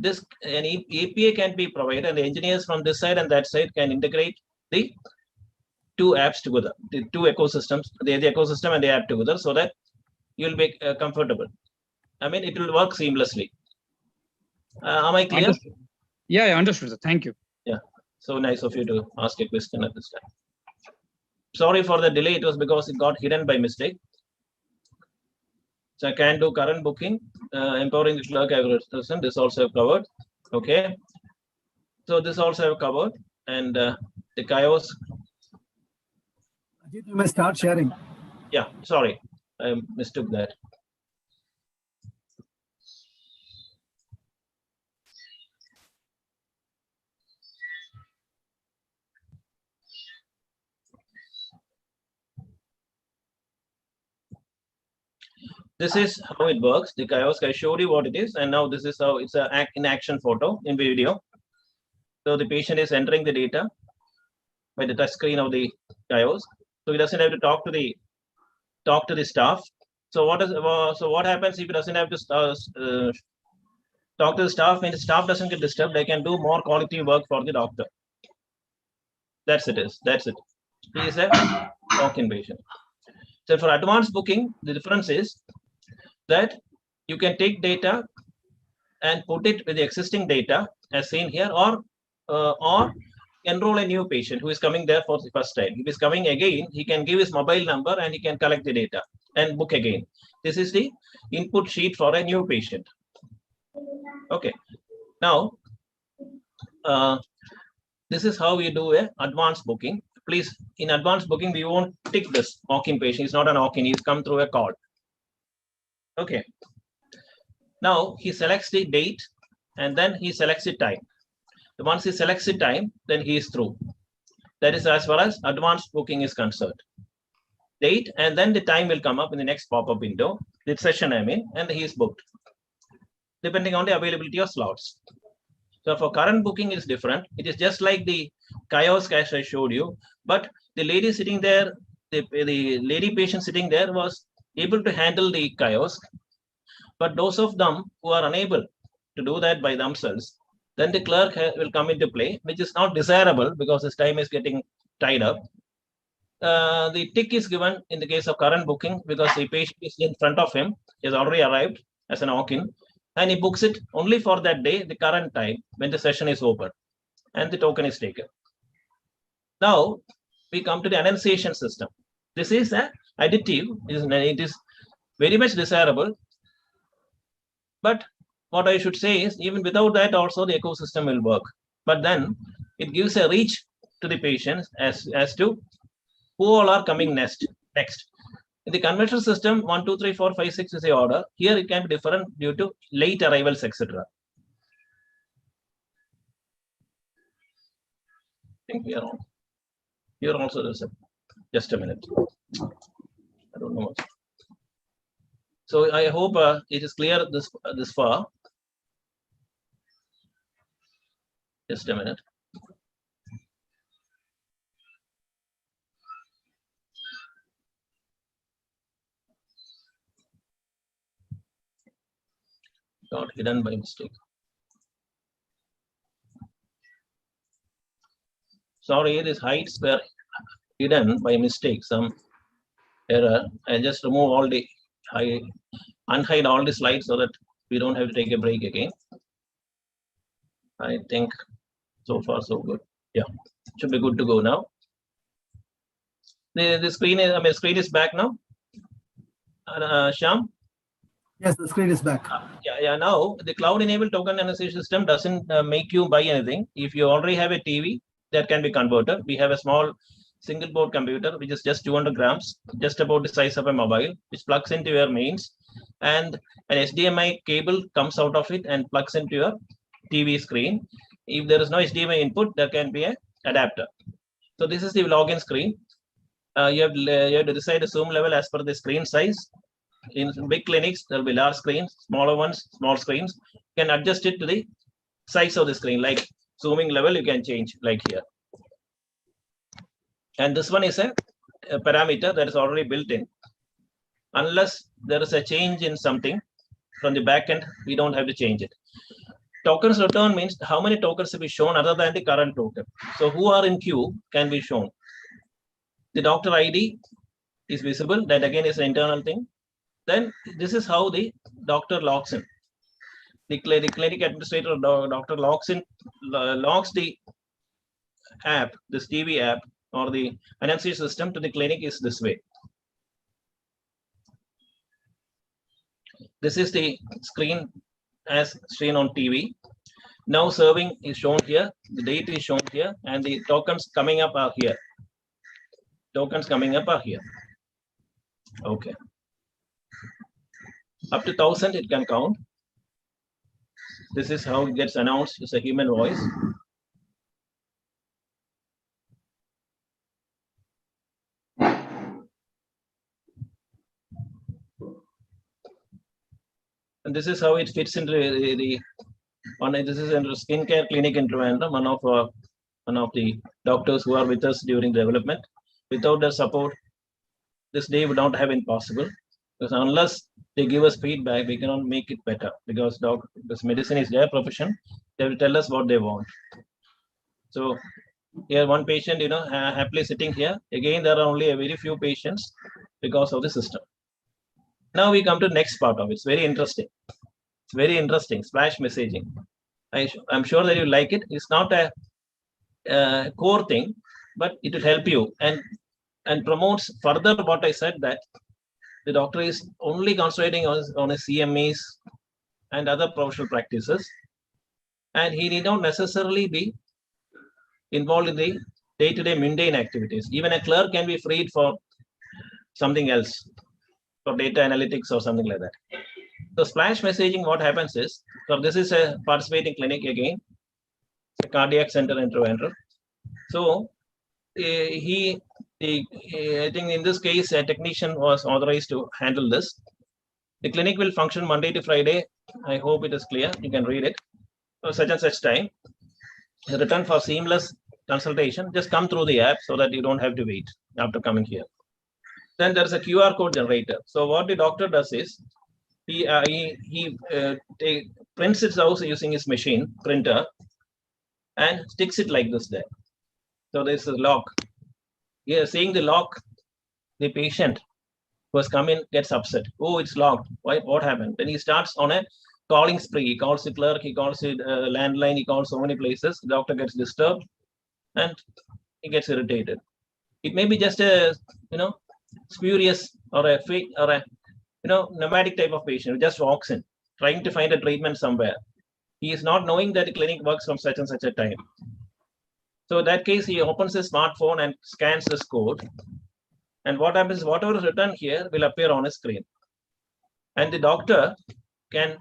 an API can be provided, and the engineers from this side and that side can integrate the 2 apps together, the 2 ecosystems, the ecosystem and the app together, so that you'll be comfortable. I mean, it will work seamlessly. Am I clear? Understood. Yeah, I understood, sir. Thank you. Yeah. So nice of you to ask a question at this time. Sorry for the delay. It was because it got hidden by mistake. So I can do current booking, empowering the clerk. This also have covered. Okay. So this also have covered, and the Chaos. Ajith, you may start sharing. Yeah. Sorry, I mistook that. This is how it works. The Kiosk, I showed you what it is, and now this is how it's an in action photo in video. So the patient is entering the data by the touch screen of the Kiosk. So he doesn't have to talk to the staff. So what happens if he doesn't have to talk to the staff? Means the staff doesn't get disturbed. They can do more quality work for the doctor. That's it. He is a walk-in patient. So for advanced booking, the difference is that you can take data and put it with the existing data as seen here, or enroll a new patient who is coming there for the first time. If he's coming again, he can give his mobile number and he can collect the data and book again. This is the input sheet for a new patient. Okay. Now, this is how we do a advanced booking. Please, in advanced booking, we won't tick this walk-in patient. He's not an walk-in. He's come through a call. Okay. Now he selects the date and then he selects the time. Once he selects the time, then he is through. That is as far as advanced booking is concerned. Date and then the time will come up in the next pop-up window, the session I mean, and he is booked, depending on the availability of slots. So for current booking, it's different. It is just like the Kiosk as I showed you, but the lady sitting there, the lady patient sitting there was able to handle the Kiosk. But those of them who are unable to do that by themselves, then the clerk will come into play, which is not desirable because his time is getting tied up. The tick is given in the case of current booking because the patient is in front of him, he has already arrived as an walk-in, and he books it only for that day, the current time when the session is open, and the token is taken. Now we come to the Annunciation System. This is an additive. It is very much desirable. But what I should say is, even without that, also the ecosystem will work. But then it gives a reach to the patients as to who all are coming next. In the conventional system, 1, 2, 3, 4, 5, 6 is the order. Here it can be different due to late arrivals, etc. I think we are on. Here also there's just a minute. I don't know. So I hope it is clear this far. Just a minute. Got hidden by mistake. Sorry, these heights were hidden by mistake, some error. I just remove all the unhide all the slides so that we don't have to take a break again. I think so far so good. Yeah, should be good to go now. The screen is screen is back now. Shyam? Yes, the screen is back. Yeah. Now the cloud-enabled token annunciation system doesn't make you buy anything. If you already have a TV, that can be converted. We have a small single board computer which is just 200 grams, just about the size of a mobile, which plugs into your mains, and an HDMI cable comes out of it and plugs into your TV screen. If there is no HDMI input, there can be an adapter. So this is the login screen. You have to decide the zoom level as per the screen size. In big clinics, there will be large screens, smaller ones, small screens. You can adjust it to the size of the screen, like zooming level, you can change like here. And this one is a parameter that is already built in. Unless there is a change in something from the back end, we don't have to change it. Tokens return means how many tokens will be shown other than the current token. So who are in queue can be shown. The doctor ID is visible. That again is an internal thing. Then this is how the doctor logs in. The clinic administrator doctor logs the app, this TV app or the Annunciation system to the clinic is this way. This is the screen as seen on TV. Now serving is shown here, the date is shown here, and the tokens coming up are here. Tokens coming up are here. Okay. Up to 1,000 it can count. This is how it gets announced. It's a human voice. And this is how it fits into this is a skincare clinic in Trivandrum, one of the doctors who are with us during development. Without their support, this day would not have been possible. Because unless they give us feedback, we cannot make it better. Because medicine is their profession, they will tell us what they want. So here, one patient, happily sitting here. Again, there are only a very few patients because of the system. Now we come to the next part of it. It's very interesting. It's very interesting. Splash messaging. I'm sure that you like it. It's not a core thing, but it will help you and promotes further what I said, that the doctor is only concentrating on his CMEs and other professional practices, and he need not necessarily be involved in the day-to-day mundane activities. Even a clerk can be freed for something else, for data analytics or something like that. So splash messaging, what happens is, so this is a participating clinic again, a cardiac center in Trivandrum. So I think in this case, a technician was authorized to handle this. The clinic will function Monday to Friday. I hope it is clear. You can read it. So such and such time. The return for seamless consultation. Just come through the app so that you don't have to wait after coming here. Then there's a QR code generator. So what the doctor does is, he prints it out using his machine printer and sticks it like this there. So there's a lock. Here, seeing the lock, the patient who has come in gets upset. Oh, it's locked. Why? What happened? Then he starts on a calling spree. He calls the clerk, he calls the landline, he calls so many places. The doctor gets disturbed and he gets irritated. It may be just a spurious or a fake or a nomadic type of patient who just walks in trying to find a treatment somewhere. He is not knowing that the clinic works from such and such a time. So in that case, he opens his smartphone and scans this code. And what happens is, whatever is written here will appear on his screen. And the doctor can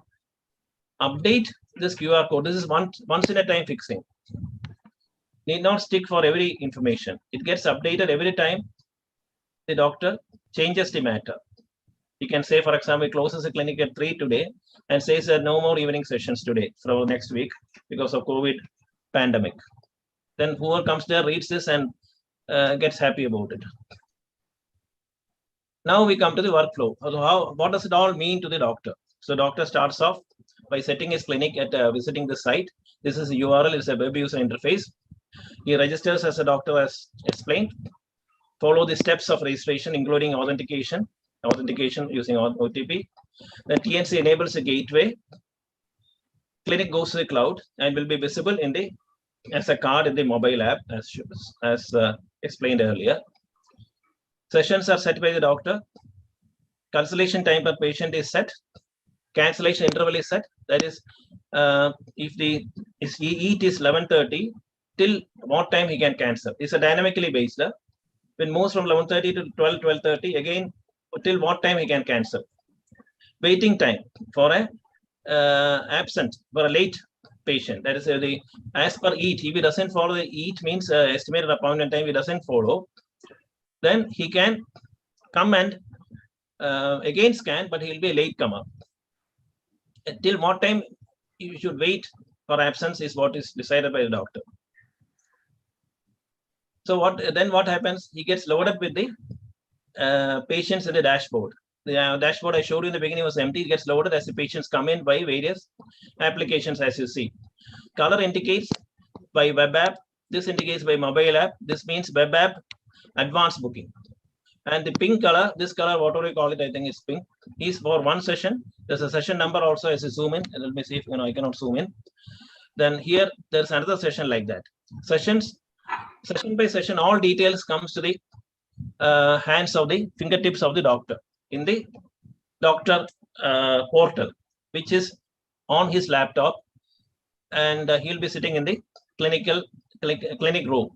update this QR code. This is once in a time fixing. Need not stick for every information. It gets updated every time the doctor changes the matter. He can say, for example, he closes the clinic at 3 today and says that no more evening sessions today for next week because of COVID pandemic. Then whoever comes there reads this and gets happy about it. Now we come to the workflow. So what does it all mean to the doctor? So doctor starts off by setting his clinic at visiting the site. This is the URL. It's a web user interface. He registers as a doctor as explained. Follow the steps of registration, including authentication using OTP. Then TNC enables a gateway. Clinic goes to the cloud and will be visible as a card in the mobile app, as explained earlier. Sessions are set by the doctor. Cancellation time per patient is set. Cancellation interval is set. That is, if EAT is 11:30, till what time he can cancel. It's a dynamically based. When moves from 11:30 to 12:30, again, till what time he can cancel. Waiting time for a late patient. That is as per EAT. If he doesn't follow the EAT, means estimated appointment time, he doesn't follow, then he can come and again scan, but he'll be a late comer. Till what time you should wait for absence is what is decided by the doctor. So what happens? He gets loaded with the patients in the dashboard. The dashboard I showed you in the beginning was empty. It gets loaded as the patients come in by various applications, as you see. Color indicates by web app. This indicates by mobile app. This means web app advanced booking. And the pink color, this color, whatever you call it, I think it's pink, is for one session. There's a session number also as a zoom in. And let me see if I cannot zoom in. Then here there's another session like that. Session by session, all details comes to the hands of the fingertips of the doctor in the doctor portal, which is on his laptop, and he'll be sitting in the clinic room.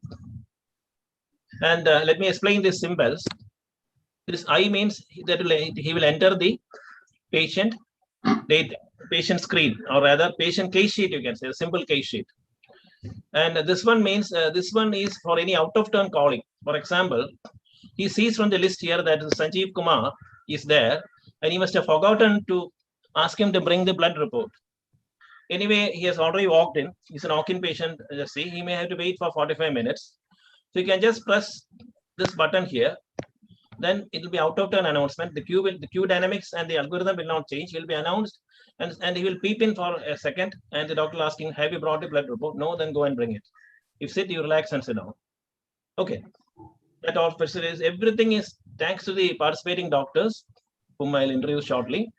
And let me explain these symbols. This I means that he will enter the patient data, patient screen, or rather patient case sheet, you can say, a simple case sheet. And this one means this one is for any out of turn calling. For example, he sees from the list here that Sanjeev Kumar is there, and he must have forgotten to ask him to bring the blood report. Anyway, he has already walked in. He's an walk-in patient. Just see, he may have to wait for 45 minutes. So you can just press this button here. Then it will be out of turn announcement. The queue dynamics and the algorithm will not change. It will be announced, and he will peep in for a second, and the doctor will ask him, have you brought the blood report? No, then go and bring it. If sit, you relax and sit down. Okay. That all facilities, everything is thanks to the participating doctors, whom I'll introduce shortly.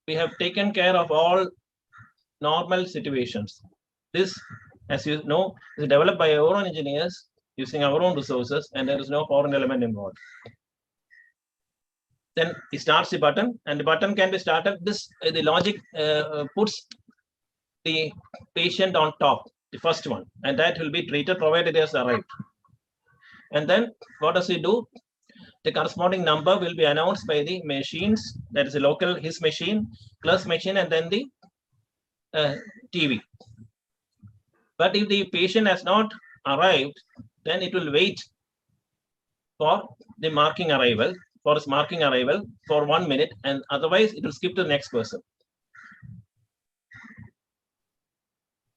We have taken care of all normal situations. This, as you know, is developed by our own engineers using our own resources, and there is no foreign element involved. Then he starts the button, and the button can be started. This the logic puts the patient on top, the first one, and that will be treated provided it has arrived. And then what does he do? The corresponding number will be announced by the machines, that is a local his machine plus machine, and then the TV. But if the patient has not arrived, then it will wait for the marking arrival, for its marking arrival for 1 minute, and otherwise it will skip to the next person.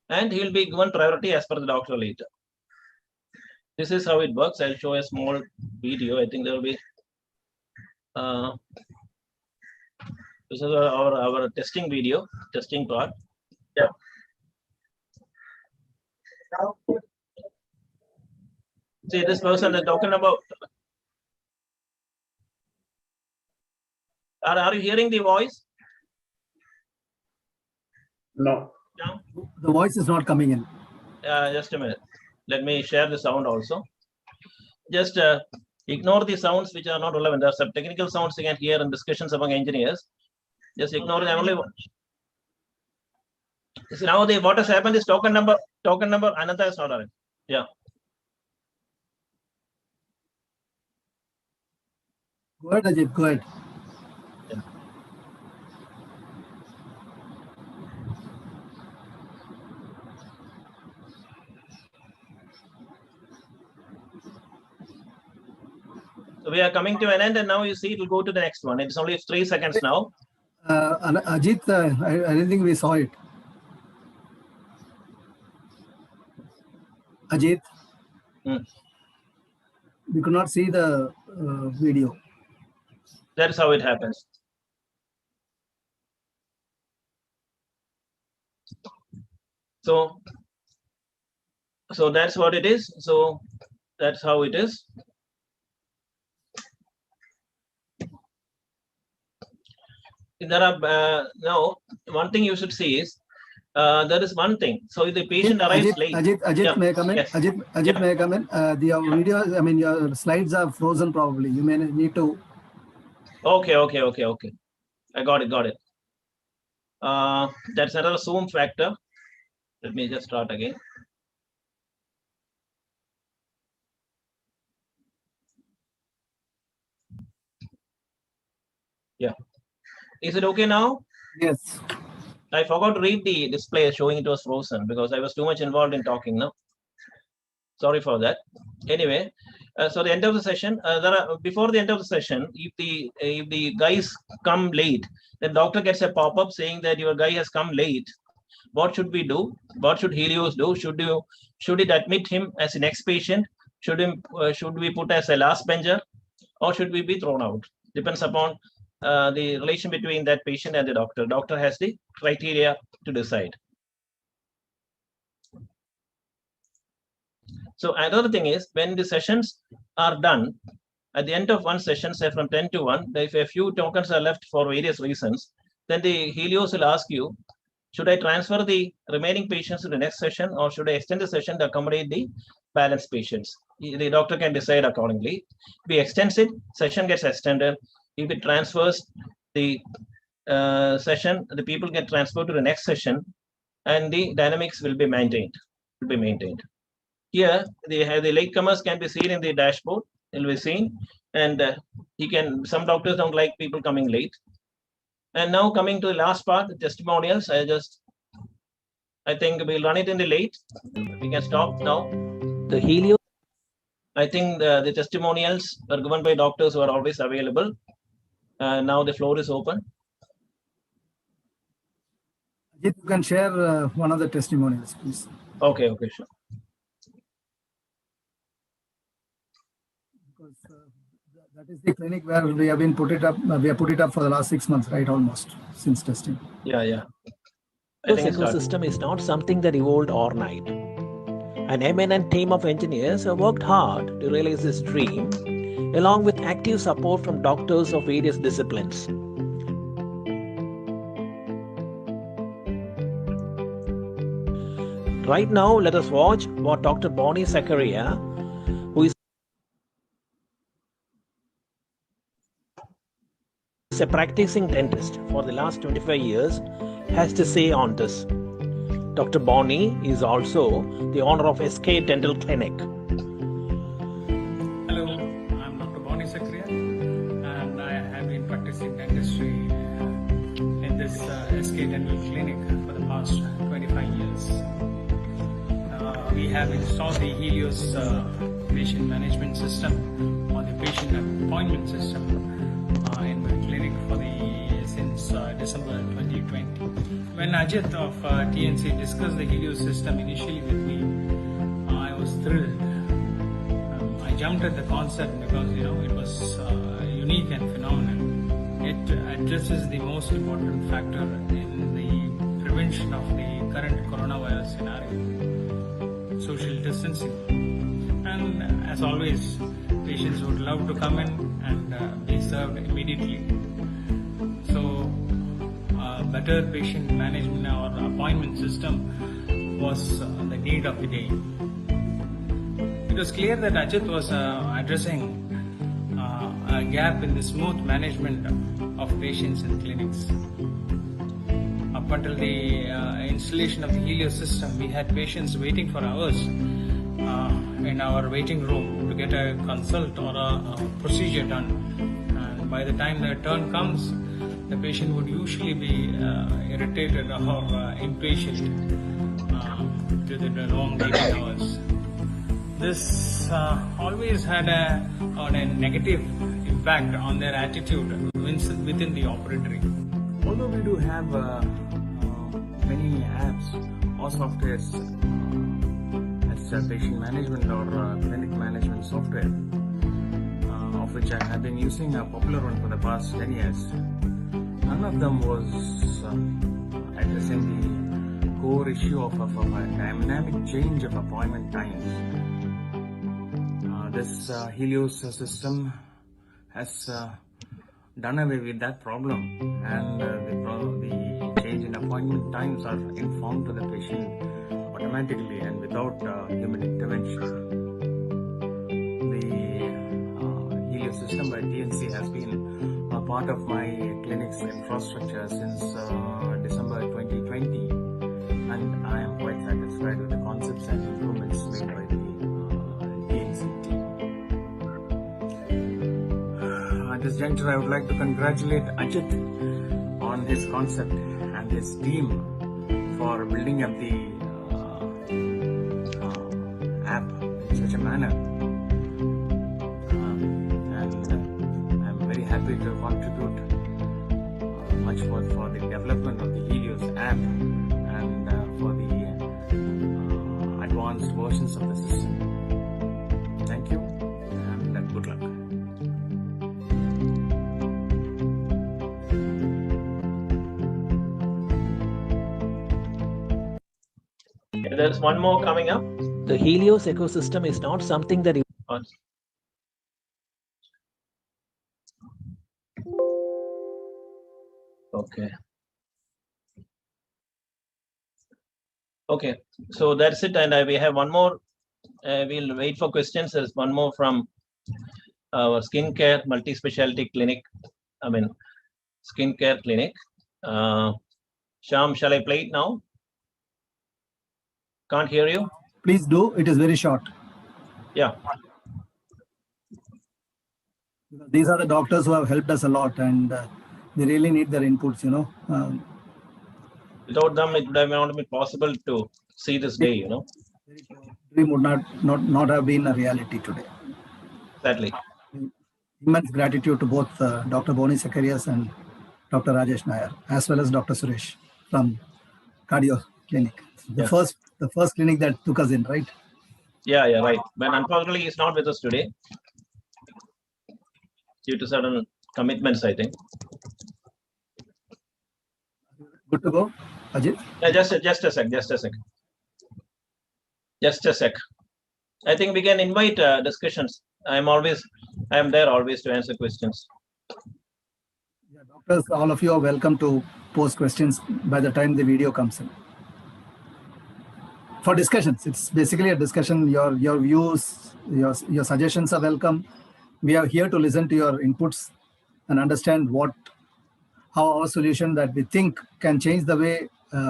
And he will be given priority as per the doctor later. This is how it works. I'll show a small video. I think there will be this is our testing video, testing part. Yeah. See, this person is talking about. Are you hearing the voice? No. No? The voice is not coming in. Just a minute. Let me share the sound also. Just ignore the sounds which are not relevant. There are some technical sounds you can hear in discussions among engineers. Just ignore them. Only. See, now what has happened is token number Ananta is not arrived. Yeah. Go ahead, Ajith. Go ahead. Yeah. So we are coming to an end, and now you see it will go to the next one. It's only 3 seconds now. Ajith, I don't think we saw it. Ajith, we could not see the video. That is how it happens. So that's what it is. So that's how it is. There are now one thing you should see is there is one thing. So if the patient arrives late. Ajith, Yeah. may I come in? Yes. Ajith, Yeah. may I come in? The video, I mean, your slides are frozen probably. You may need to. Okay. I got it. That's another zoom factor. Let me just start again. Yeah. Is it okay now? Yes. I forgot to read the display showing it was frozen because I was too much involved in talking now. Sorry for that. Anyway, so the end of the session, before the end of the session, if the guys come late, the doctor gets a pop-up saying that your guy has come late. What should we do? What should Healios do? Should it admit him as the next patient? Should we put as a last bencher, or should we be thrown out? Depends upon the relation between that patient and the doctor. Doctor has the criteria to decide. So another thing is when the sessions are done, At the end of one session, say from 10 to 1, if a few tokens are left for various reasons, then the Healios will ask you, should I transfer the remaining patients to the next session, or should I extend the session to accommodate the balanced patients? The doctor can decide accordingly. If he extends it, session gets extended. If it transfers the session, the people get transferred to the next session, and the dynamics will be maintained. Here, the latecomers can be seen in the dashboard. It will be seen, and some doctors don't like people coming late. And now coming to the last part, the testimonials. I think we'll run it in the late. We can stop now. The Healios. I think the testimonials are given by doctors who are always available. Now the floor is open. Ajith, you can share one of the testimonials, please. Okay, sure. Because that is the clinic where we have been put it up. We have put it up for the last 6 months, right? Almost since testing. Yeah. This ecosystem is not something that evolved overnight. An eminent team of engineers have worked hard to realize this dream, along with active support from doctors of various disciplines. Right now, let us watch what Dr. Bonnie Zakaria, who is a practicing dentist for the last 25 years, has to say on this. Dr. Bonnie is also the owner of SK Dental Clinic. Hello, I'm Dr. Bonnie Zakaria, and I have been practicing dentistry in this SK Dental Clinic for the past 25 years. We have installed the Healios patient management system or the patient appointment system in my clinic since December 2020. When Ajith of TNC discussed the Healios system initially with me, I was thrilled. I jumped at the concept because it was unique and phenomenal. It addresses the most important factor in the prevention of the current coronavirus scenario: social distancing. And as always, patients would love to come in and be served immediately. So better patient management or appointment system was the need of the day. It was clear that Ajith was addressing a gap in the smooth management of patients in clinics. Up until the installation of the Healios system, we had patients waiting for hours in our waiting room to get a consult or a procedure done. And by the time their turn comes, the patient would usually be irritated or impatient due to the long waiting hours. This always had a negative impact on their attitude within the operatory. Although we do have many apps or softwares as patient management or clinic management software, of which I have been using a popular one for the past 10 years, none of them was addressing the core issue of a dynamic change of appointment times. This Healios system has done away with that problem, and the change in appointment times are informed to the patient automatically and without human intervention. The Healios system by TNC has been a part of my clinic's infrastructure since December 2020, and I am quite satisfied with the concepts and improvements made by the TNC team. At this juncture, I would like to congratulate Ajith on his concept and his team for building up the app in such a manner. And I'm very happy to contribute much more for the development of the Healios app and for the advanced versions of the system. Thank you and good luck. There's one more coming up. The Healios ecosystem is not something that Okay. Okay, so that's it. And we have one more. We'll wait for questions. There's one more from our skincare multi-specialty clinic. I mean, skincare clinic. Sham, shall I play it now? Can't hear you. Please do. It is very short. Yeah. These are the doctors who have helped us a lot, and we really need their inputs, you know. Without them, it would have not been possible to see this day, you know. Dream would not have been a reality today. Exactly. Immense gratitude to both Dr. Boni Sakarias and Dr. Rajesh Nair, as well as Dr. Suresh from Cardio Clinic. The first clinic that took us in, right? Yeah, right. But unfortunately, he's not with us today due to certain commitments, I think. Good to go, Ajith? Yeah, just a sec. I think we can invite discussions. I am there always to answer questions. Yeah, doctors, all of you are welcome to post questions by the time the video comes in. For discussions, it's basically a discussion. Your views, your suggestions are welcome. We are here to listen to your inputs and understand how our solution that we think can change the way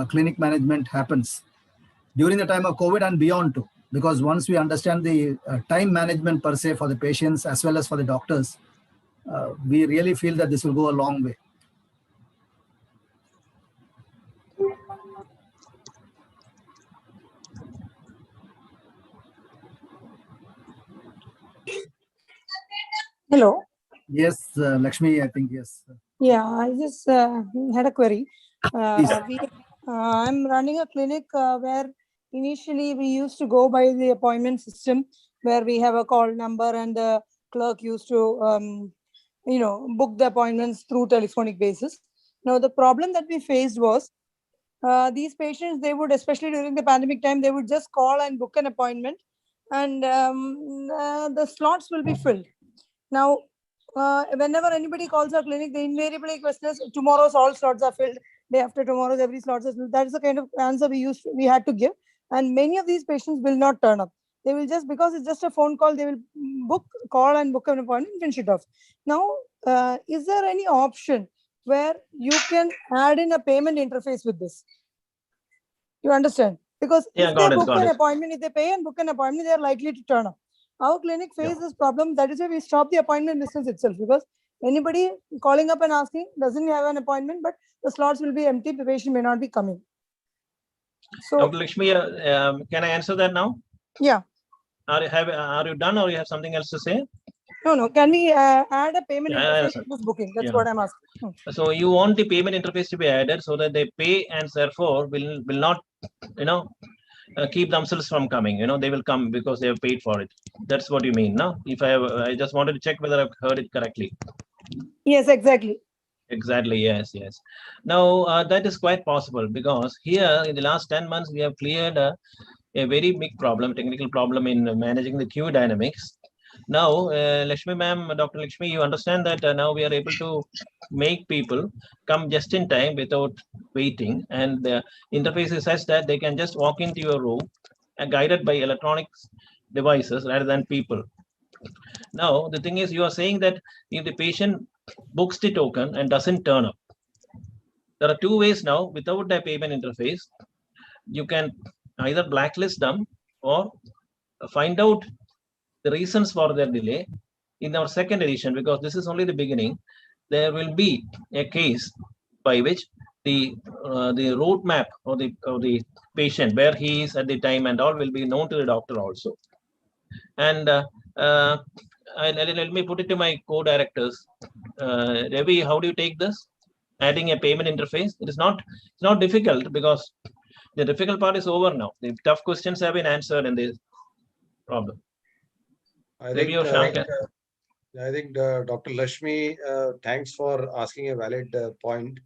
clinic management happens during the time of COVID and beyond too. Because once we understand the time management per se for the patients as well as for the doctors, we really feel that this will go a long way. Hello. Yes, Lakshmi, I think yes. Yeah, I just had a query. I'm running a clinic where initially we used to go by the appointment system, where we have a call number and the clerk used to, book the appointments through telephonic basis. Now, the problem that we faced was these patients, they would, especially during the pandemic time, they would just call and book an appointment and the slots will be filled. Now, whenever anybody calls our clinic, they invariably question us, tomorrow's all slots are filled, day after tomorrow's every slot is filled. That is the kind of answer we had to give. And many of these patients will not turn up. They will just, because it's just a phone call, they will call and book an appointment, finish it off. Now, is there any option where you can add in a payment interface with this? You understand? Because if they book an appointment, if they pay and book an appointment, they are likely to turn up. Our clinic faces this problem. That is why we stop the appointment business itself, because anybody calling up and asking doesn't have an appointment, but the slots will be empty. The patient may not be coming. So, Dr. Lakshmi, can I answer that now? Yeah. Are you done, or you have something else to say? No. Can we add a payment interface to this booking? That's what I'm asking. So you want the payment interface to be added so that they pay and therefore will not, keep themselves from coming. They will come because they have paid for it. That's what you mean, no? If I just wanted to check whether I've heard it correctly. Yes, exactly. Exactly. Yes. Now that is quite possible, because here in the last 10 months we have cleared a very big problem, technical problem in managing the queue dynamics. Now, Lakshmi ma'am, Dr. Lakshmi, you understand that now we are able to make people come just in time without waiting, and the interface is such that they can just walk into your room and guided by electronic devices rather than people. Now, the thing is, you are saying that if the patient books the token and doesn't turn up, there are two ways now. Without the payment interface, you can either blacklist them or find out the reasons for their delay. In our second edition, because this is only the beginning, there will be a case by which the route map or the patient, where he is at the time and all, will be known to the doctor also. And let me put it to my co-directors. Ravi, how do you take this? Adding a payment interface? It's not difficult, because the difficult part is over now. The tough questions have been answered in this problem. I think Dr. Lakshmi, thanks for asking a valid point.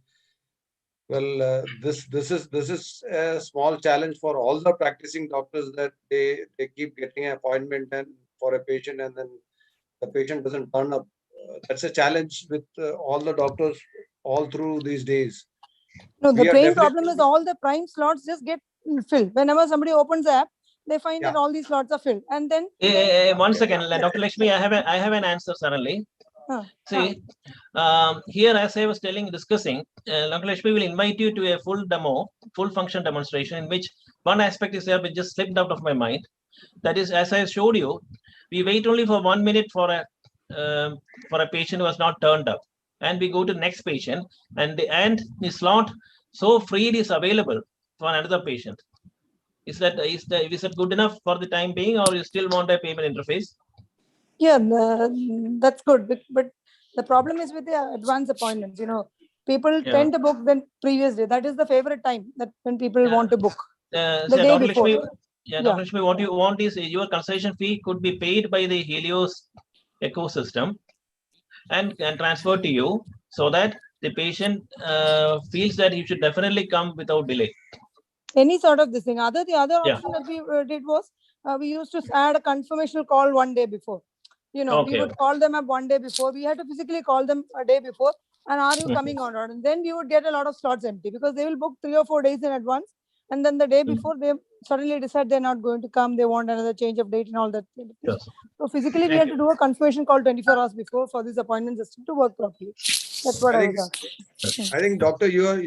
Well, this is a small challenge for all the practicing doctors, that they keep getting an appointment and for a patient, and then the patient doesn't turn up. That's a challenge with all the doctors all through these days. No, the main problem is all the prime slots just get filled. Whenever somebody opens the app, they find that all these slots are filled. And then 1 second, Dr. Lakshmi, I have an answer suddenly. See, here as I was discussing, Dr. Lakshmi will invite you to a full demo, full function demonstration, in which one aspect is there which just slipped out of my mind. That is, as I showed you, we wait only for 1 minute for a patient who has not turned up, and we go to the next patient, and the slot so freed is available for another patient. Is that good enough for the time being, or you still want a payment interface? Yeah, that's good. But the problem is with the advance appointments. People tend to book the previous day. That is the favorite time that when people want to book. The day before. Dr. Lakshmi, what you want is your consultation fee could be paid by the Healios ecosystem and transferred to you, so that the patient feels that he should definitely come without delay. Any sort of this thing. The other option that we did was we used to add a confirmation call 1 day before. We would call them up 1 day before. We had to physically call them a day before. And are you coming on? And then we would get a lot of slots empty, because they will book 3 or 4 days in advance. And then the day before, they suddenly decide they're not going to come. They want another change of date and all that. Yes. So physically, we had to do a confirmation call 24 hours before for this appointment system to work properly. That's what I was asking. I think, Doctor, you are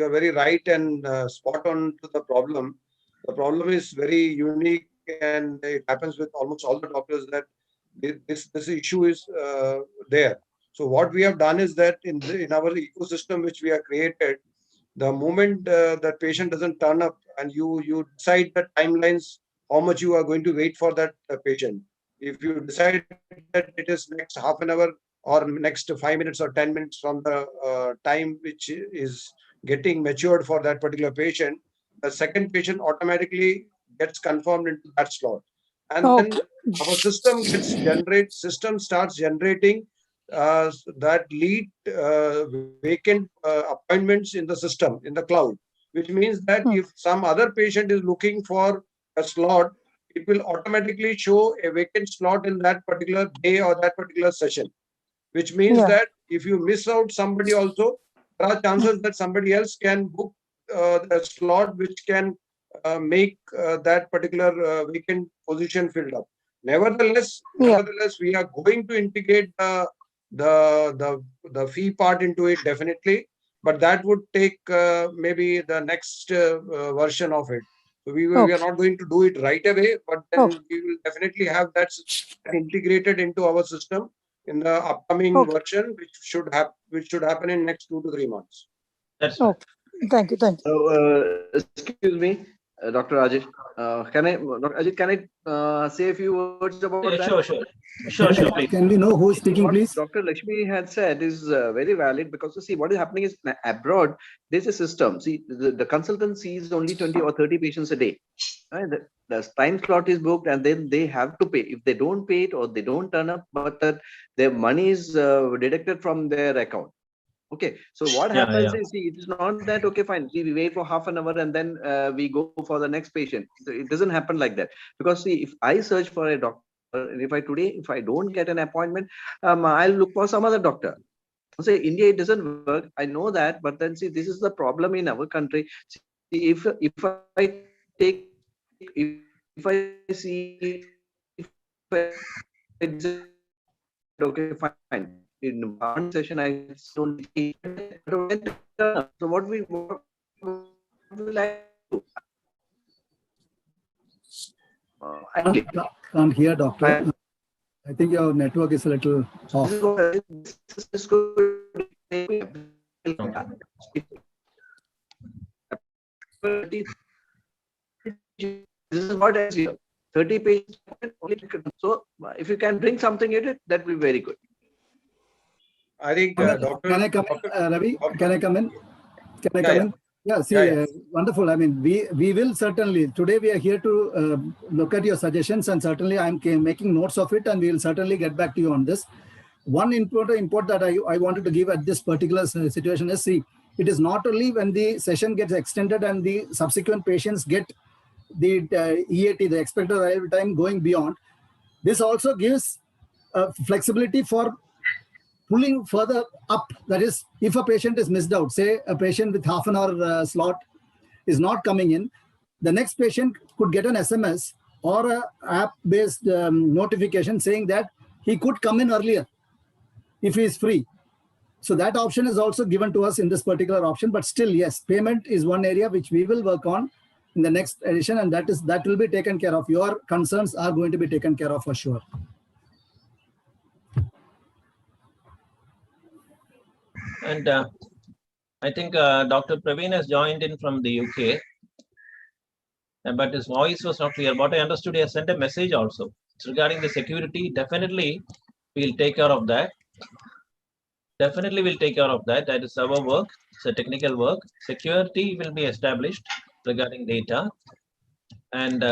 very right and spot on to the problem. The problem is very unique, and it happens with almost all the doctors that this issue is there. So what we have done is that in our ecosystem which we have created, the moment the patient doesn't turn up, and you decide the timelines, how much you are going to wait for that patient. If you decide that it is next half an hour or next 5 minutes or 10 minutes from the time which is getting matured for that particular patient, the second patient automatically gets confirmed into that slot. And then our system starts generating that lead vacant appointments in the system, in the cloud, which means that if some other patient is looking for a slot, it will automatically show a vacant slot in that particular day or that particular session, which means that if you miss out somebody also, there are chances that somebody else can book the slot which can make that particular vacant position filled up. Nevertheless, we are going to integrate the fee part into it definitely, but that would take maybe the next version of it. So we are not going to do it right away, but then we will definitely have that integrated into our system in the upcoming version, which should happen in next 2 to 3 months. That's Thank you. So, excuse me, Dr. Ajith. Dr. Ajith, can I say a few words about that? Sure, please. Can we know who is speaking, please? Dr. Lakshmi had said is very valid, because you see what is happening is abroad, there's a system. See, the consultant sees only 20 or 30 patients a day. Right? The time slot is booked, and then they have to pay. If they don't pay it or they don't turn up, but that their money is deducted from their account. Okay, so what happens is, see, it's not that, okay, fine, see, we wait for half an hour and then we go for the next patient. So it doesn't happen like that. Because see, if I search for a doctor, and if I don't get an appointment, I'll look for some other doctor. Say, India, it doesn't work. I know that, but then see, this is the problem in our country. See, if I see, okay, fine. In one session, I don't see. So what will I do? I can't hear, doctor. I think your network is a little off. This is what I see. 30 pages. So if you can bring something in it, that will be very good. I think, Doctor. Can I come in, Ravi? Can I come in? Yeah, see, wonderful. I mean, we will certainly, today we are here to look at your suggestions, and certainly I'm making notes of it, and we will certainly get back to you on this. One import that I wanted to give at this particular situation is, see, it is not only when the session gets extended and the subsequent patients get the EAT, the expected arrival time, going beyond. This also gives flexibility for pulling further up. That is, if a patient is missed out, say a patient with half an hour slot is not coming in, the next patient could get an SMS or a app-based notification saying that he could come in earlier if he is free. So that option is also given to us in this particular option. But still, yes, payment is one area which we will work on in the next edition, and that will be taken care of. Your concerns are going to be taken care of for sure. And I think Dr. Praveen has joined in from the UK, but his voice was not clear. What I understood, he has sent a message also. It's regarding the security. Definitely, we'll take care of that. Definitely, we'll take care of that. That is our work. It's a technical work. Security will be established regarding data. And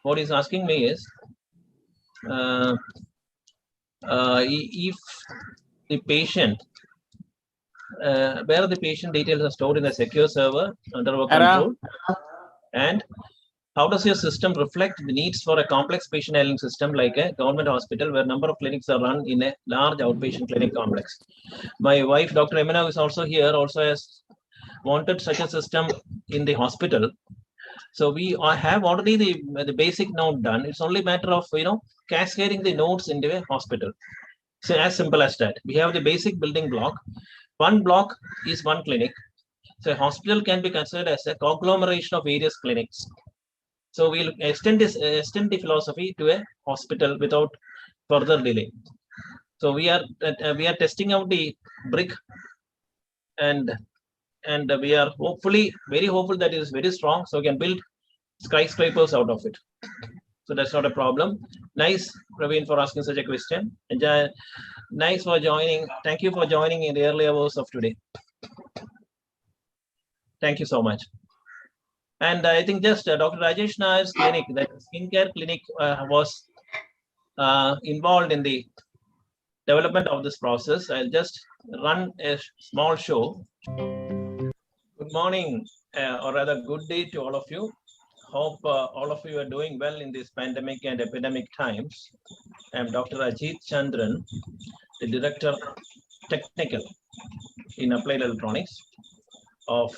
what he's asking me is, if the patient, where the patient details are stored in a secure server under our control, and how does your system reflect the needs for a complex patient handling system like a government hospital where number of clinics are run in a large outpatient clinic complex? My wife, Dr. Emina, is also here, also has wanted such a system in the hospital. So we have already the basic node done. It's only a matter of, cascading the nodes into a hospital. So as simple as that. We have the basic building block. One block is one clinic. So a hospital can be considered as a conglomeration of various clinics. So we'll extend the philosophy to a hospital without further delay. So we are testing out the brick, and we are very hopeful that it is very strong, so we can build skyscrapers out of it. So that's not a problem. Nice, Praveen, for asking such a question. And nice for joining. Thank you for joining in the early hours of today. Thank you so much. And I think just Dr. Rajesh Nair's clinic, that skincare clinic, was involved in the development of this process. I'll just run a small show. Good morning, or rather good day to all of you. Hope all of you are doing well in these pandemic and epidemic times. I'm Dr. Ajith Chandran, the Director Technical in Applied Electronics of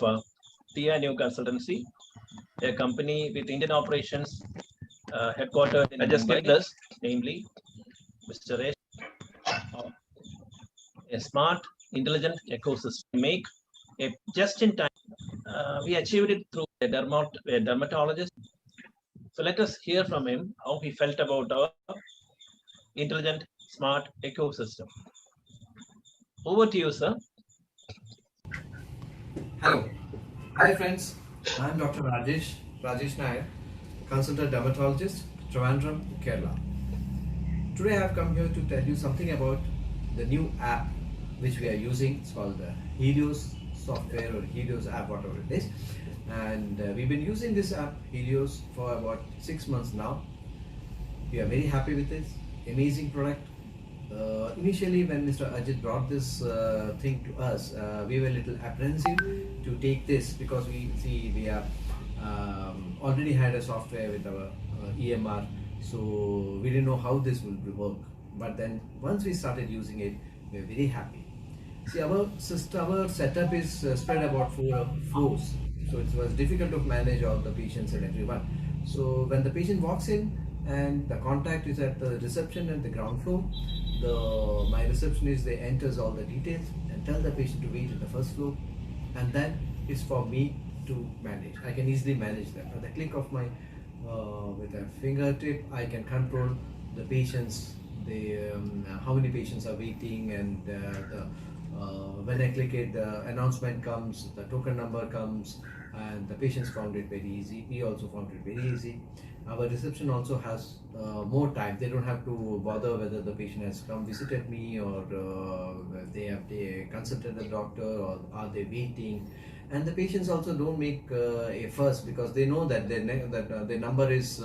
Theia New Consultancy, a company with Indian operations headquartered in Mumbai, namely Mr. Resh, a smart, intelligent ecosystem. Make a just-in-time. We achieved it through a dermatologist. So let us hear from him how he felt about our intelligent, smart ecosystem. Over to you, sir. Hello. Hi, friends. I'm Dr. Rajesh Nair, consultant dermatologist, Chandran, Kerala. Today I have come here to tell you something about the new app which we are using. It's called the Healios software or Healios app, whatever it is. And we've been using this app, Healios, for about 6 months now. We are very happy with this. Amazing product. Initially, when Mr. Ajith brought this thing to us, we were a little apprehensive to take this because we have already had a software with our EMR, so we didn't know how this will work. But then once we started using it, we are very happy. See, our setup is spread about 4 floors, so it was difficult to manage all the patients and everyone. So when the patient walks in and the contact is at the reception and the ground floor, my receptionist, they enters all the details and tell the patient to wait at the first floor, and then it's for me to manage. I can easily manage that. At the click of my with a fingertip, I can control the patients, how many patients are waiting, and when I click it, the announcement comes, the token number comes, and the patients found it very easy. We also found it very easy. Our reception also has more time. They don't have to bother whether the patient has come visited me or they consulted the doctor or are they waiting. And the patients also don't make a fuss because they know that their number is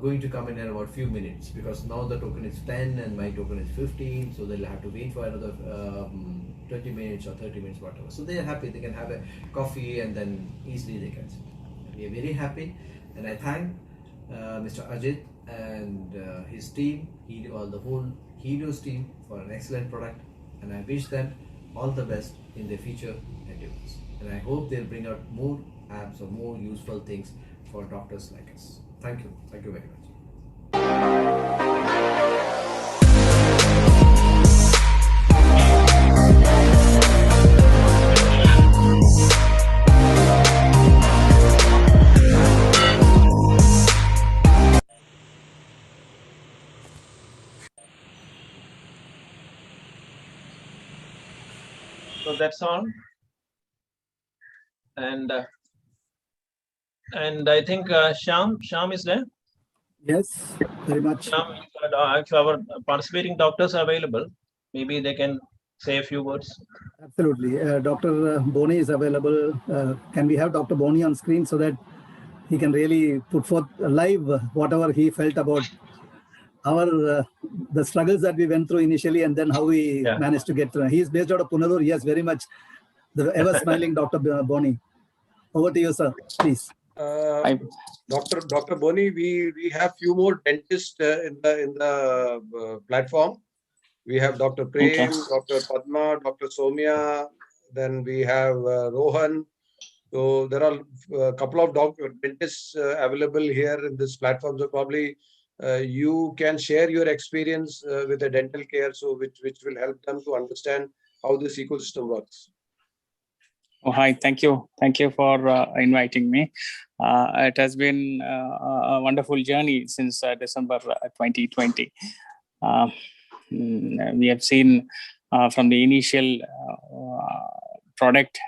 going to come in about few minutes, because now the token is 10 and my token is 15, so they'll have to wait for another 20 minutes or 30 minutes, whatever. So they are happy. They can have a coffee and then easily they can sit. We are very happy, and I thank Mr. Ajith and his team, the whole Healios team, for an excellent product. and I wish them all the best in their future endeavors. And I hope they'll bring out more apps or more useful things for doctors like us. Thank you. Thank you very much. So that's all. And I think Shyam is there. Yes, very much. Shyam, if our participating doctors are available, maybe they can say a few words. Absolutely. Dr. Boni is available. Can we have Dr. Boni on screen so that he can really put forth live whatever he felt about our the struggles that we went through initially and then how we managed to get through. He is based out of Punalur. Yes, very much the ever smiling Dr. Boni. Over to you, sir, please. Dr. Boni, we have few more dentists in the platform. We have Dr. Prem, Dr. Padma, Dr. Somya, then we have Rohan. So there are a couple of dentists available here in this platform. So probably you can share your experience with the dental care, so which will help them to understand how this ecosystem works. Oh, hi, thank you. Thank you for inviting me. It has been a wonderful journey since December 2020. We have seen from the initial product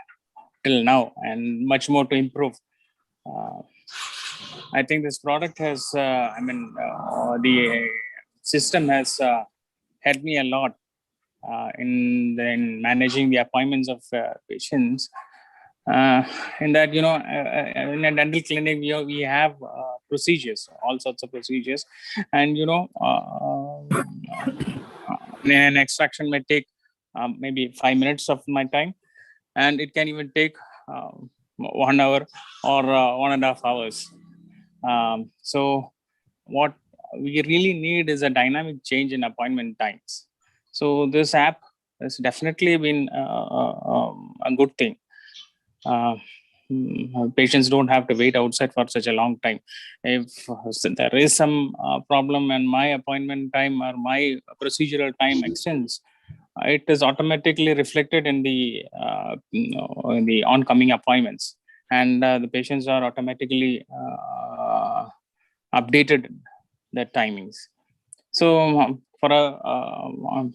till now and much more to improve. I think this product has, the system has helped me a lot in managing the appointments of patients. In that, in a dental clinic, we have procedures, all sorts of procedures, and an extraction may take maybe 5 minutes of my time, and it can even take 1 hour or 1.5 hours. So what we really need is a dynamic change in appointment times. So this app has definitely been a good thing. Patients don't have to wait outside for such a long time. If there is some problem and my appointment time or my procedural time extends, it is automatically reflected in the oncoming appointments, and the patients are automatically updated their timings. So for a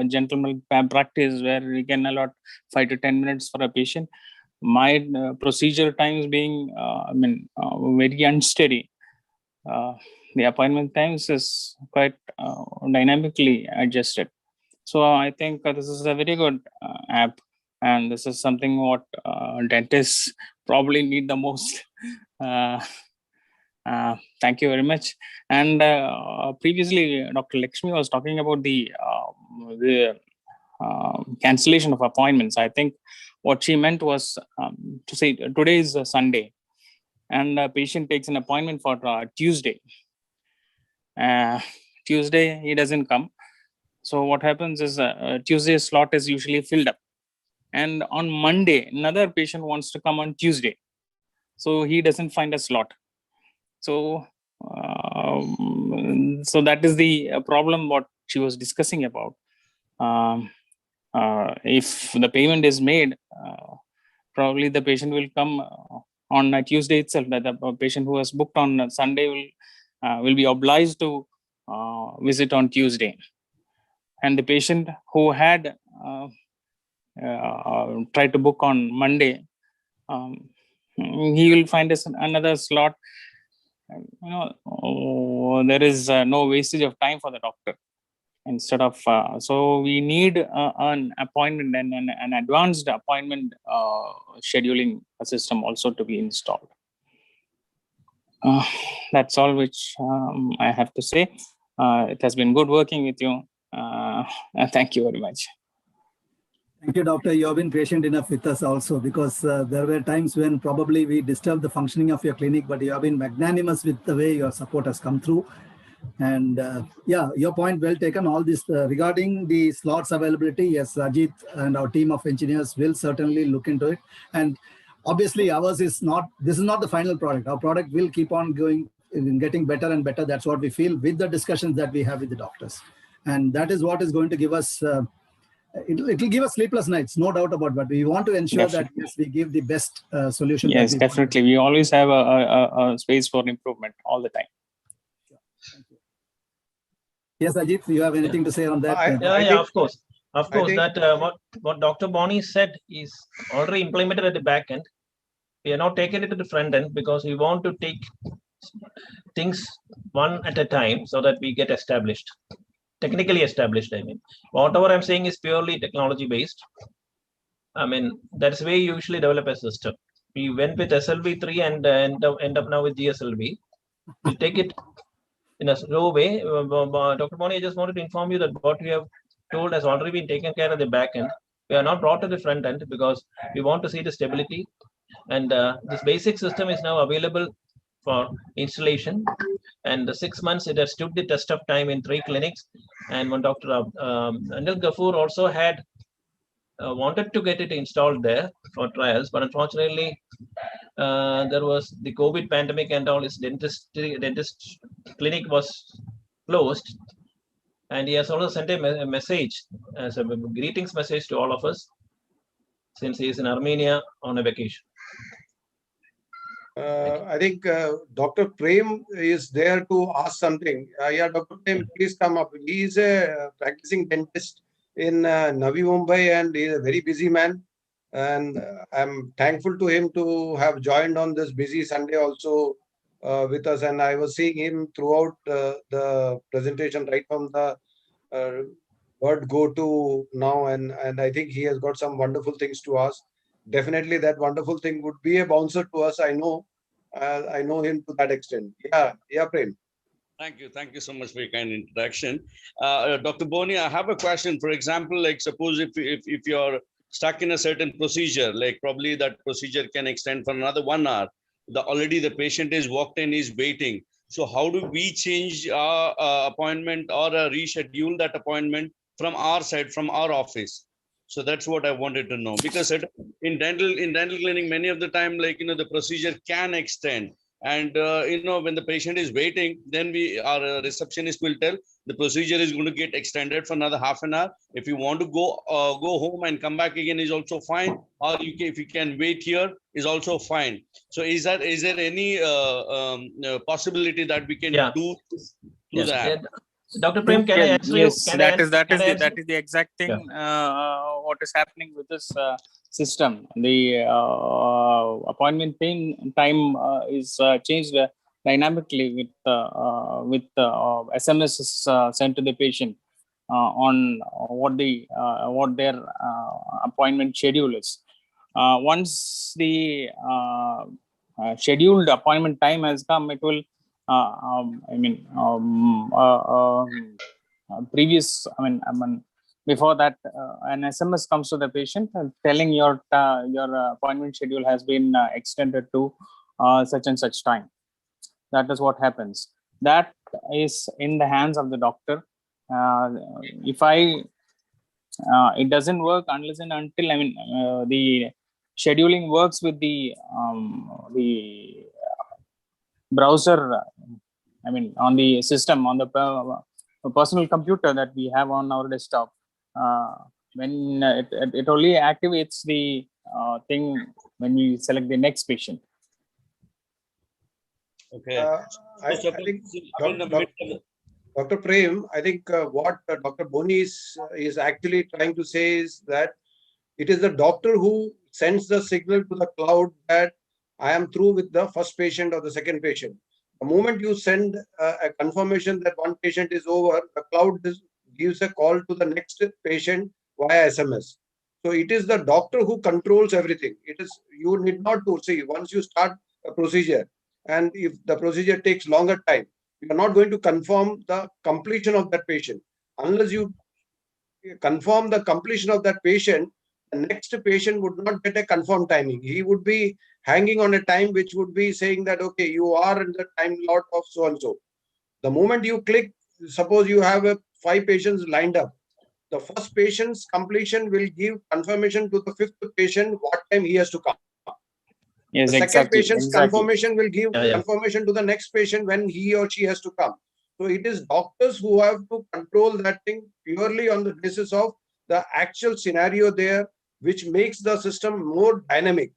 gentleman practice where we can allot 5 to 10 minutes for a patient, my procedure times being very unsteady, the appointment times is quite dynamically adjusted. So I think this is a very good app, and this is something what dentists probably need the most. Thank you very much. And previously, Dr. Lakshmi was talking about the cancellation of appointments. I think what she meant was to say today is a Sunday, and a patient takes an appointment for Tuesday. Tuesday he doesn't come. So what happens is Tuesday's slot is usually filled up, and on Monday another patient wants to come on Tuesday, so he doesn't find a slot. So so that is the problem what she was discussing about. If the payment is made, probably the patient will come on a Tuesday itself. That the patient who has booked on Sunday will be obliged to visit on Tuesday, and the patient who had tried to book on Monday, he will find another slot. There is no wastage of time for the doctor. Instead of so we need an appointment and an advanced appointment scheduling system also to be installed. That's all which I have to say. It has been good working with you. Thank you very much. Thank you, Doctor. You have been patient enough with us also, because there were times when probably we disturbed the functioning of your clinic, but you have been magnanimous with the way your support has come through. And yeah, your point well taken. All this regarding the slots availability, yes, Ajith and our team of engineers will certainly look into it. And obviously ours is not, this is not the final product. Our product will keep on going, getting better and better. That's what we feel with the discussions that we have with the doctors. And that is what is going to give us, it'll give us sleepless nights, no doubt about it. But we want to ensure that yes, we give the best solution. Yes, definitely. We always have a space for improvement all the time. Thank you. Yes, Ajith, you have anything to say on that? Yeah, of course. Of course, that what Dr. Boni said is already implemented at the back end. We are not taking it to the front end because we want to take things one at a time so that we get established, technically established. I mean, whatever I'm saying is purely technology based. I mean, that's the way you usually develop a system. We went with SLV3 and end up now with GSLV. We'll take it in a slow way. Dr. Boni, I just wanted to inform you that what we have told has already been taken care of the back end. We are not brought to the front end because we want to see the stability. And this basic system is now available for installation. And the 6 months, it has stood the test of time in 3 clinics. And when Dr. Anil Gafoor also had wanted to get it installed there for trials, but unfortunately, there was the COVID pandemic and all. His dentist clinic was closed, and he has also sent a message as a greetings message to all of us, since he is in Armenia on a vacation. I think Dr. Prem is there to ask something. Yeah, Dr. Prem, please come up. He is a practicing dentist in Navi Mumbai, and he is a very busy man. And I'm thankful to him to have joined on this busy Sunday also with us. And I was seeing him throughout the presentation, right from the word go to now. And I think he has got some wonderful things to ask. Definitely that wonderful thing would be a bouncer to us. I know him to that extent. Yeah, Prem. Thank you so much for your kind introduction. Dr. Boni, I have a question. For example, like suppose if you're stuck in a certain procedure, like probably that procedure can extend for another 1 hour. Already the patient is walked in, is waiting. So how do we change our appointment or reschedule that appointment from our side, from our office? So that's what I wanted to know, because in dental clinic, many of the time, like, the procedure can extend. And, when the patient is waiting, then our receptionist will tell the procedure is going to get extended for another half an hour. If you want to go home and come back again is also fine. Or if you can wait here is also fine. So is there any possibility that we can do through that? Dr. Prem, can I answer you? That is the exact thing. What is happening with this system? The appointment time is changed dynamically with SMS sent to the patient on what their appointment schedule is. Once the scheduled appointment time has come, it will. Before that, an SMS comes to the patient telling your appointment schedule has been extended to such and such time. That is what happens. That is in the hands of the doctor. It doesn't work unless and until the scheduling works with the browser, on the system, on the personal computer that we have on our desktop. When it only activates the thing when we select the next patient. Okay. I think Dr. Prem, I think what Dr. Boni is actually trying to say is that it is the doctor who sends the signal to the cloud that I am through with the first patient or the second patient. The moment you send a confirmation that one patient is over, the cloud gives a call to the next patient via SMS. So it is the doctor who controls everything. You need not to see once you start a procedure, and if the procedure takes longer time, you are not going to confirm the completion of that patient. Unless you confirm the completion of that patient, the next patient would not get a confirmed timing. He would be hanging on a time which would be saying that, okay, you are in the time lot of so and so. The moment you click, suppose you have 5 patients lined up. The first patient's completion will give confirmation to the 5th patient what time he has to come. Yes, the second patient's exactly. confirmation will give confirmation to the next patient when he or she has to come. So it is doctors who have to control that thing purely on the basis of the actual scenario there, which makes the system more dynamic.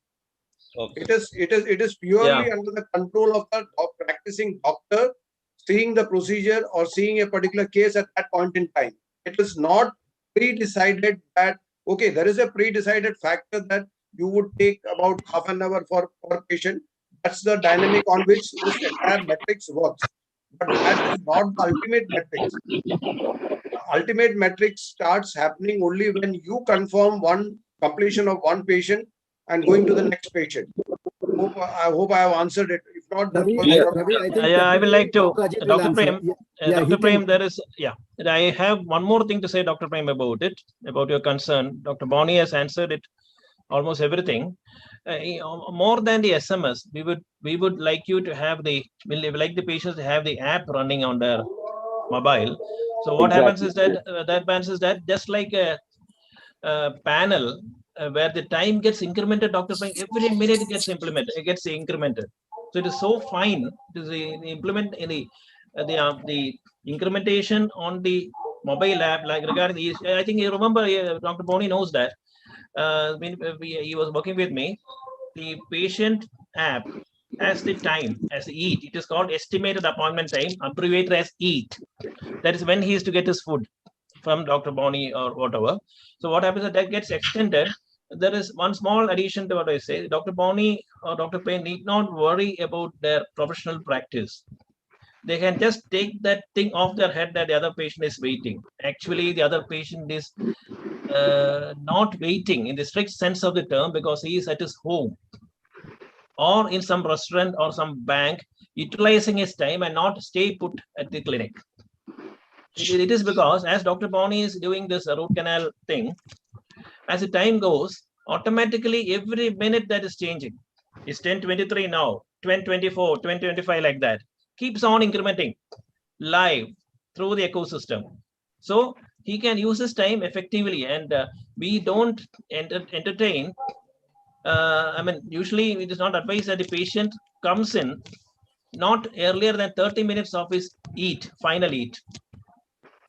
Okay. It is purely under the control of the practicing doctor seeing the procedure or seeing a particular case at that point in time. It is not pre-decided that, okay, there is a pre-decided factor that you would take about half an hour for per patient. That's the dynamic on which this entire metrics works. But that is not the ultimate metrics. The ultimate metrics starts happening only when you confirm one completion of one patient and going to the next patient. I hope I have answered it. If not, Ravi, I will like to, Dr. Prem. Dr. Prem, there is, I have one more thing to say, Dr. Prem, about it, about your concern. Dr. Boni has answered it, almost everything. More than the SMS, we would like you to have the, like the patients to have the app running on their mobile. So what happens is that, just like a panel where the time gets incremented, Dr. Prem, every minute it gets implemented, it gets incremented. So it is so fine. It is the implement in the incrementation on the mobile app, like regarding the, I think you remember, Dr. Boni knows that. He was working with me. The patient app has the time, as EAT. It is called estimated appointment time, abbreviated as EAT. That is when he is to get his food from Dr. Boni or whatever. So what happens is that gets extended. There is one small addition to what I say. Dr. Boni or Dr. Payne need not worry about their professional practice. They can just take that thing off their head that the other patient is waiting. Actually, the other patient is not waiting in the strict sense of the term, because he is at his home or in some restaurant or some bank, utilizing his time and not stay put at the clinic. It is because, as Dr. Boni is doing this root canal thing, as the time goes, automatically every minute that is changing. It's 10:23 now, 10:24, 10:25, like that. Keeps on incrementing live through the ecosystem. So he can use his time effectively, and we don't entertain. Usually it is not advised that the patient comes in not earlier than 30 minutes of his final eat.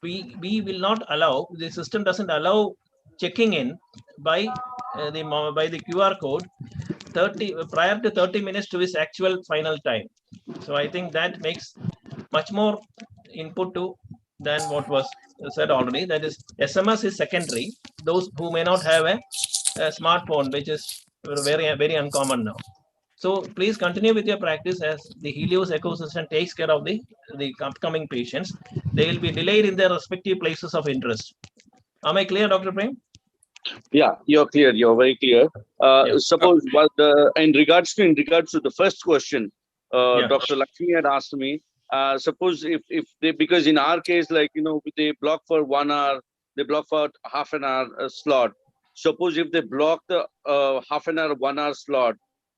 We will not allow, the system doesn't allow checking in by the QR code prior to 30 minutes to his actual final time. So I think that makes much more input than what was said already. That is, SMS is secondary. Those who may not have a smartphone, which is very, very uncommon now. So please continue with your practice as the Healios ecosystem takes care of the upcoming patients. They will be delayed in their respective places of interest. Am I clear, Dr. Prem? Yeah, you're clear. You're very clear. Suppose in regards to the first question, Dr. Lakshmi had asked me. Suppose if they, because in our case, like, they block for 1 hour, they block for half an hour slot. Suppose if they block the half an hour, 1 hour slot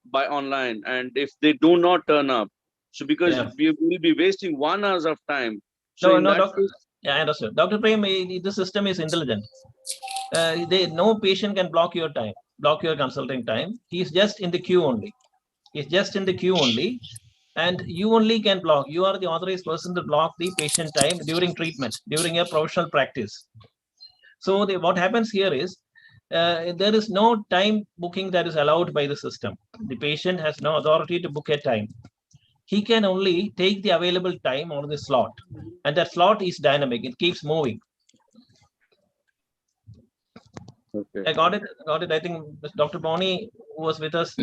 by online, and if they do not turn up, so because we will be wasting 1 hour of time. So Doctor. I understood. Dr. Prem, the system is intelligent. No patient can block your time, block your consulting time. He's just in the queue only. He's just in the queue only. And you only can block. You are the authorized person to block the patient time during treatment, during your professional practice. So what happens here is, there is no time booking that is allowed by the system. The patient has no authority to book a time. He can only take the available time on the slot. And that slot is dynamic. It keeps moving. Okay. I got it. I think Dr. Boni was with us.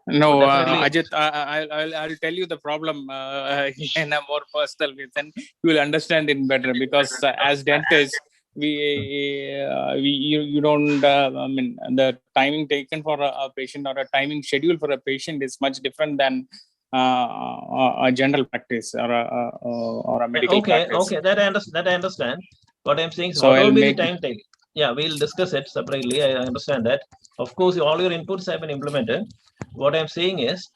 No, Ajith, I'll tell you the problem in a more personal way, then you will understand it better. Because as dentists, you don't. The timing taken for a patient or a timing schedule for a patient is much different than a general practice or a medical practice. Okay, that I understand. What I'm saying is, what will be the time take? Yeah, we'll discuss it separately. I understand that. Of course, all your inputs have been implemented. What I'm saying is,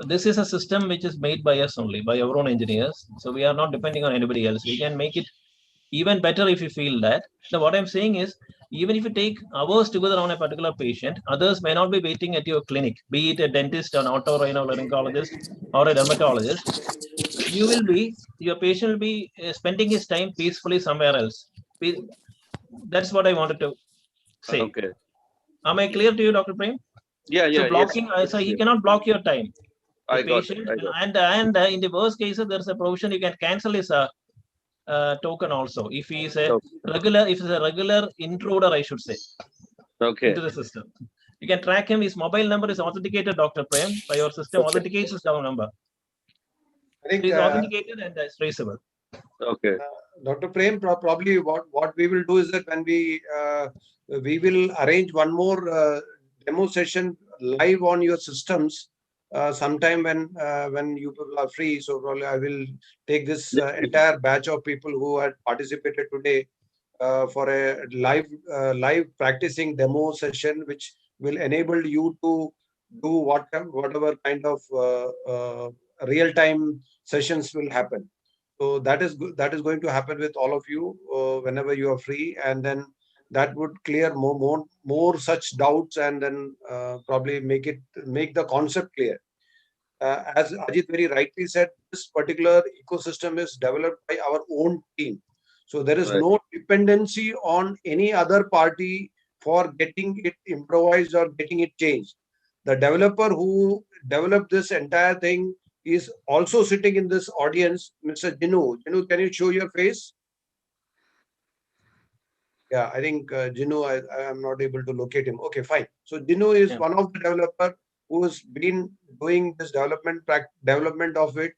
this is a system which is made by us only, by our own engineers. So we are not depending on anybody else. We can make it even better if you feel that. Now, what I'm saying is, even if you take hours together on a particular patient, others may not be waiting at your clinic, be it a dentist, an otorhinolaryngologist, or a dermatologist. Your patient will be spending his time peacefully somewhere else. That's what I wanted to say. Okay. Am I clear to you, Dr. Prem? Yeah, So blocking, so he cannot block your time. The patient, and in the worst cases, there's a provision you can cancel his token also if he is a regular intruder, I should say, into the system. You can track him. His mobile number is authenticated, Dr. Prem, by your system. Authenticates his number. I think it's authenticated and it's traceable. Okay. Dr. Prem, probably what we will do is that when we will arrange one more demo session live on your systems sometime when you people are free. So probably I will take this entire batch of people who had participated today for a live practicing demo session, which will enable you to do whatever kind of real-time sessions will happen. So that is going to happen with all of you whenever you are free, and then that would clear more such doubts, and then probably make the concept clear. As Ajith very rightly said, this particular ecosystem is developed by our own team. So there is no dependency on any other party for getting it improvised or getting it changed. The developer who developed this entire thing is also sitting in this audience, Mr. Jinu. Jinu, can you show your face? Yeah, I think Jinu, I am not able to locate him. Okay, fine. So Jinu is one of the developer who has been doing this development of it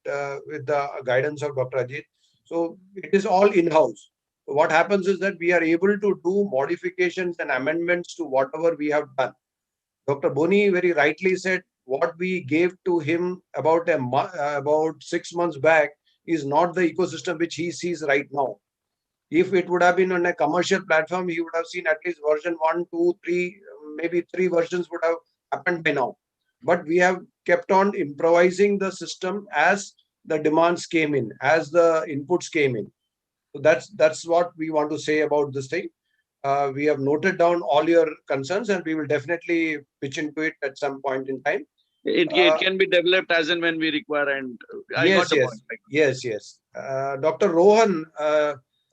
with the guidance of Dr. Ajith. So it is all in-house. So what happens is that we are able to do modifications and amendments to whatever we have done. Dr. Boni very rightly said, what we gave to him about 6 months back is not the ecosystem which he sees right now. If it would have been on a commercial platform, he would have seen at least version 1, 2, 3, maybe 3 versions would have happened by now. But we have kept on improvising the system as the demands came in, as the inputs came in. So that's what we want to say about this thing. We have noted down all your concerns, and we will definitely pitch into it at some point in time. It can be developed as and when we require, and I got the point. Yes. Dr. Rohan,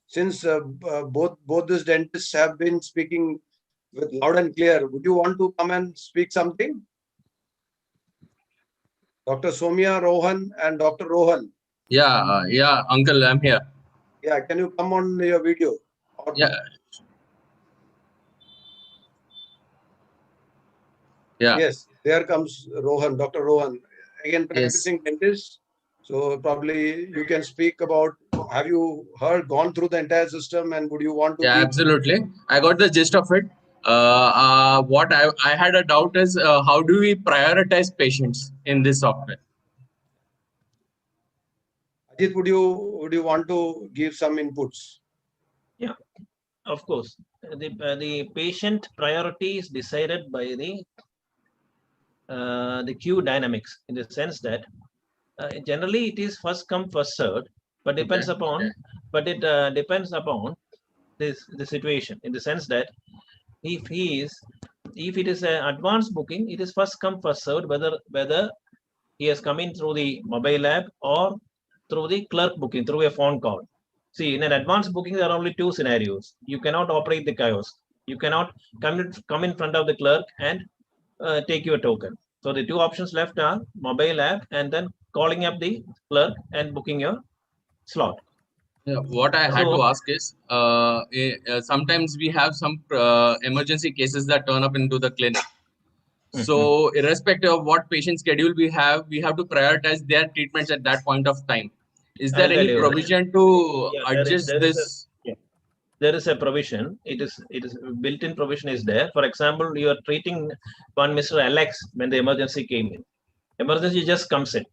since both these dentists have been speaking with loud and clear, would you want to come and speak something? Dr. Somya Rohan and Dr. Rohan. Yeah, Uncle, I'm here. Yeah, can you come on your video? Yeah. Yes, there comes Rohan, Dr. Rohan, again practicing dentist. So probably you can speak about, have you gone through the entire system, and would you want to? Yeah, absolutely. I got the gist of it. What I had a doubt is how do we prioritize patients in this software? Ajith, would you want to give some inputs? Yeah, of course. The patient priority is decided by the queue dynamics, in the sense that generally it is first come first served, but depends upon the situation, in the sense that if it is an advanced booking, it is first come first served, whether he has come in through the mobile app or through the clerk booking through a phone call. See, in an advanced booking, there are only 2 scenarios. You cannot operate the kiosk. You cannot come in front of the clerk and take your token. So the 2 options left are mobile app and then calling up the clerk and booking your slot. Yeah, what I had to ask is, sometimes we have some emergency cases that turn up into the clinic. So irrespective of what patient schedule we have to prioritize their treatments at that point of time. Is there any provision to adjust this? There is a provision. It is built-in provision is there. For example, you are treating one Mr. Alex when the emergency came in. Emergency just comes in.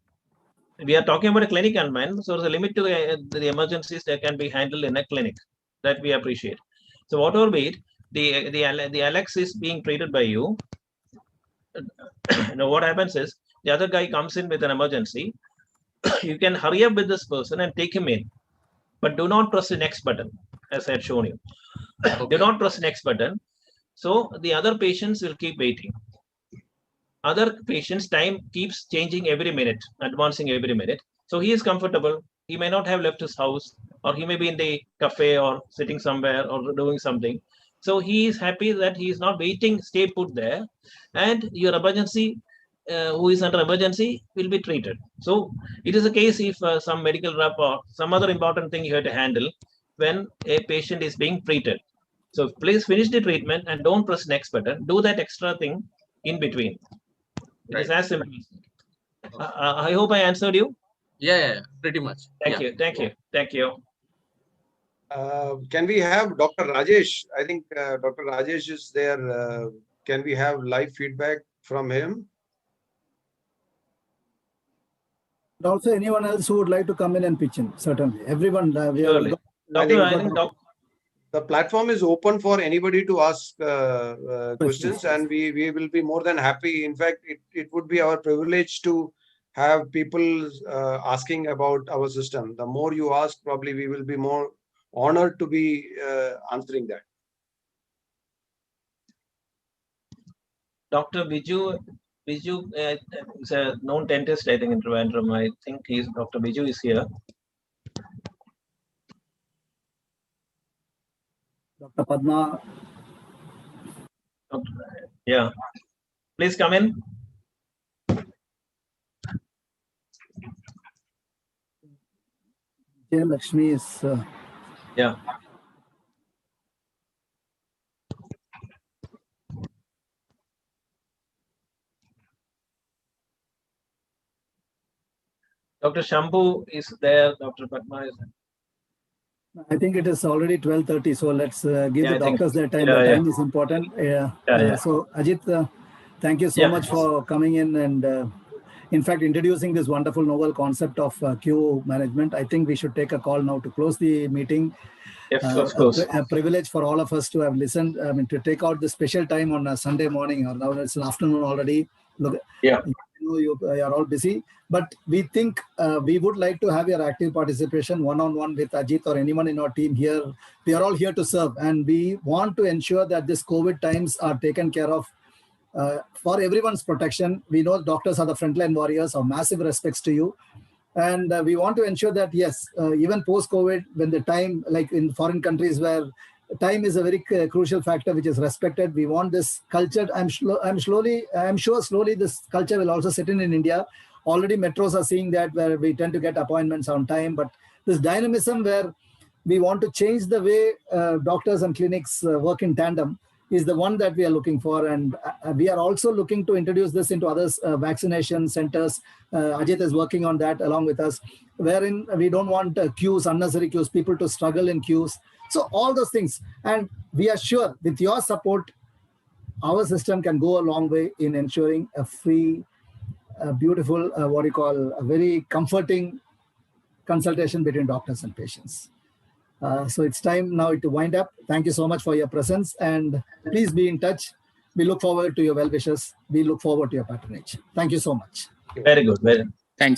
We are talking about a clinic environment, so there's a limit to the emergencies that can be handled in a clinic. That we appreciate. So whatever be it, the Alex is being treated by you. Now what happens is, the other guy comes in with an emergency, you can hurry up with this person and take him in. But do not press the next button, as I had shown you. Okay. Do not press the next button. So the other patients will keep waiting. Other patients' time keeps changing every minute, advancing every minute. So he is comfortable. He may not have left his house, or he may be in the cafe or sitting somewhere or doing something. So he is happy that he is not waiting, stay put there, and your emergency, who is under emergency, will be treated. So it is a case if some medical rep or some other important thing you have to handle when a patient is being treated. So please finish the treatment and don't press next button. Do that extra thing in between. It is as simple. I hope I answered you. Yeah, pretty much. Thank you. Can we have Dr. Rajesh? I think Dr. Rajesh is there. Can we have live feedback from him? And also anyone else who would like to come in and pitch in, certainly. Everyone. Surely. The platform is open for anybody to ask questions, and we will be more than happy. In fact, it would be our privilege to have people asking about our system. The more you ask, probably we will be more honored to be answering that. Dr. Biju is a known dentist, I think, in Trivandrum. I think Dr. Biju is here. Dr. Padma. Yeah. Please come in. Lakshmi is. Yeah. Dr. Shambhu is there. Dr. Padma is there. I think it is already 12:30, so let's give the doctors their time. The time is important. So, Ajith, thank you so much for coming in and, in fact, introducing this wonderful novel concept of queue management. I think we should take a call now to close the meeting. Yes, of course. A privilege for all of us to have listened. I mean, to take out the special time on a Sunday morning, or now it's an afternoon already. Look, you are all busy, but we think we would like to have your active participation one-on-one with Ajith or anyone in our team here. We are all here to serve, and we want to ensure that this COVID times are taken care of for everyone's protection. We know doctors are the frontline warriors. Our massive respects to you. And we want to ensure that, yes, even post-COVID, when the time, like in foreign countries where time is a very crucial factor which is respected, we want this culture. I'm sure slowly this culture will also set in India. Already metros are seeing that, where we tend to get appointments on time. But this dynamism where we want to change the way doctors and clinics work in tandem is the one that we are looking for. And we are also looking to introduce this into other vaccination centers. Ajith is working on that along with us, wherein we don't want queues, unnecessary queues, people to struggle in queues. So all those things. And we are sure with your support, our system can go a long way in ensuring a free, beautiful, a very comforting consultation between doctors and patients. So it's time now to wind up. Thank you so much for your presence, and please be in touch. We look forward to your well wishes. We look forward to your patronage. Thank you so much. Very good.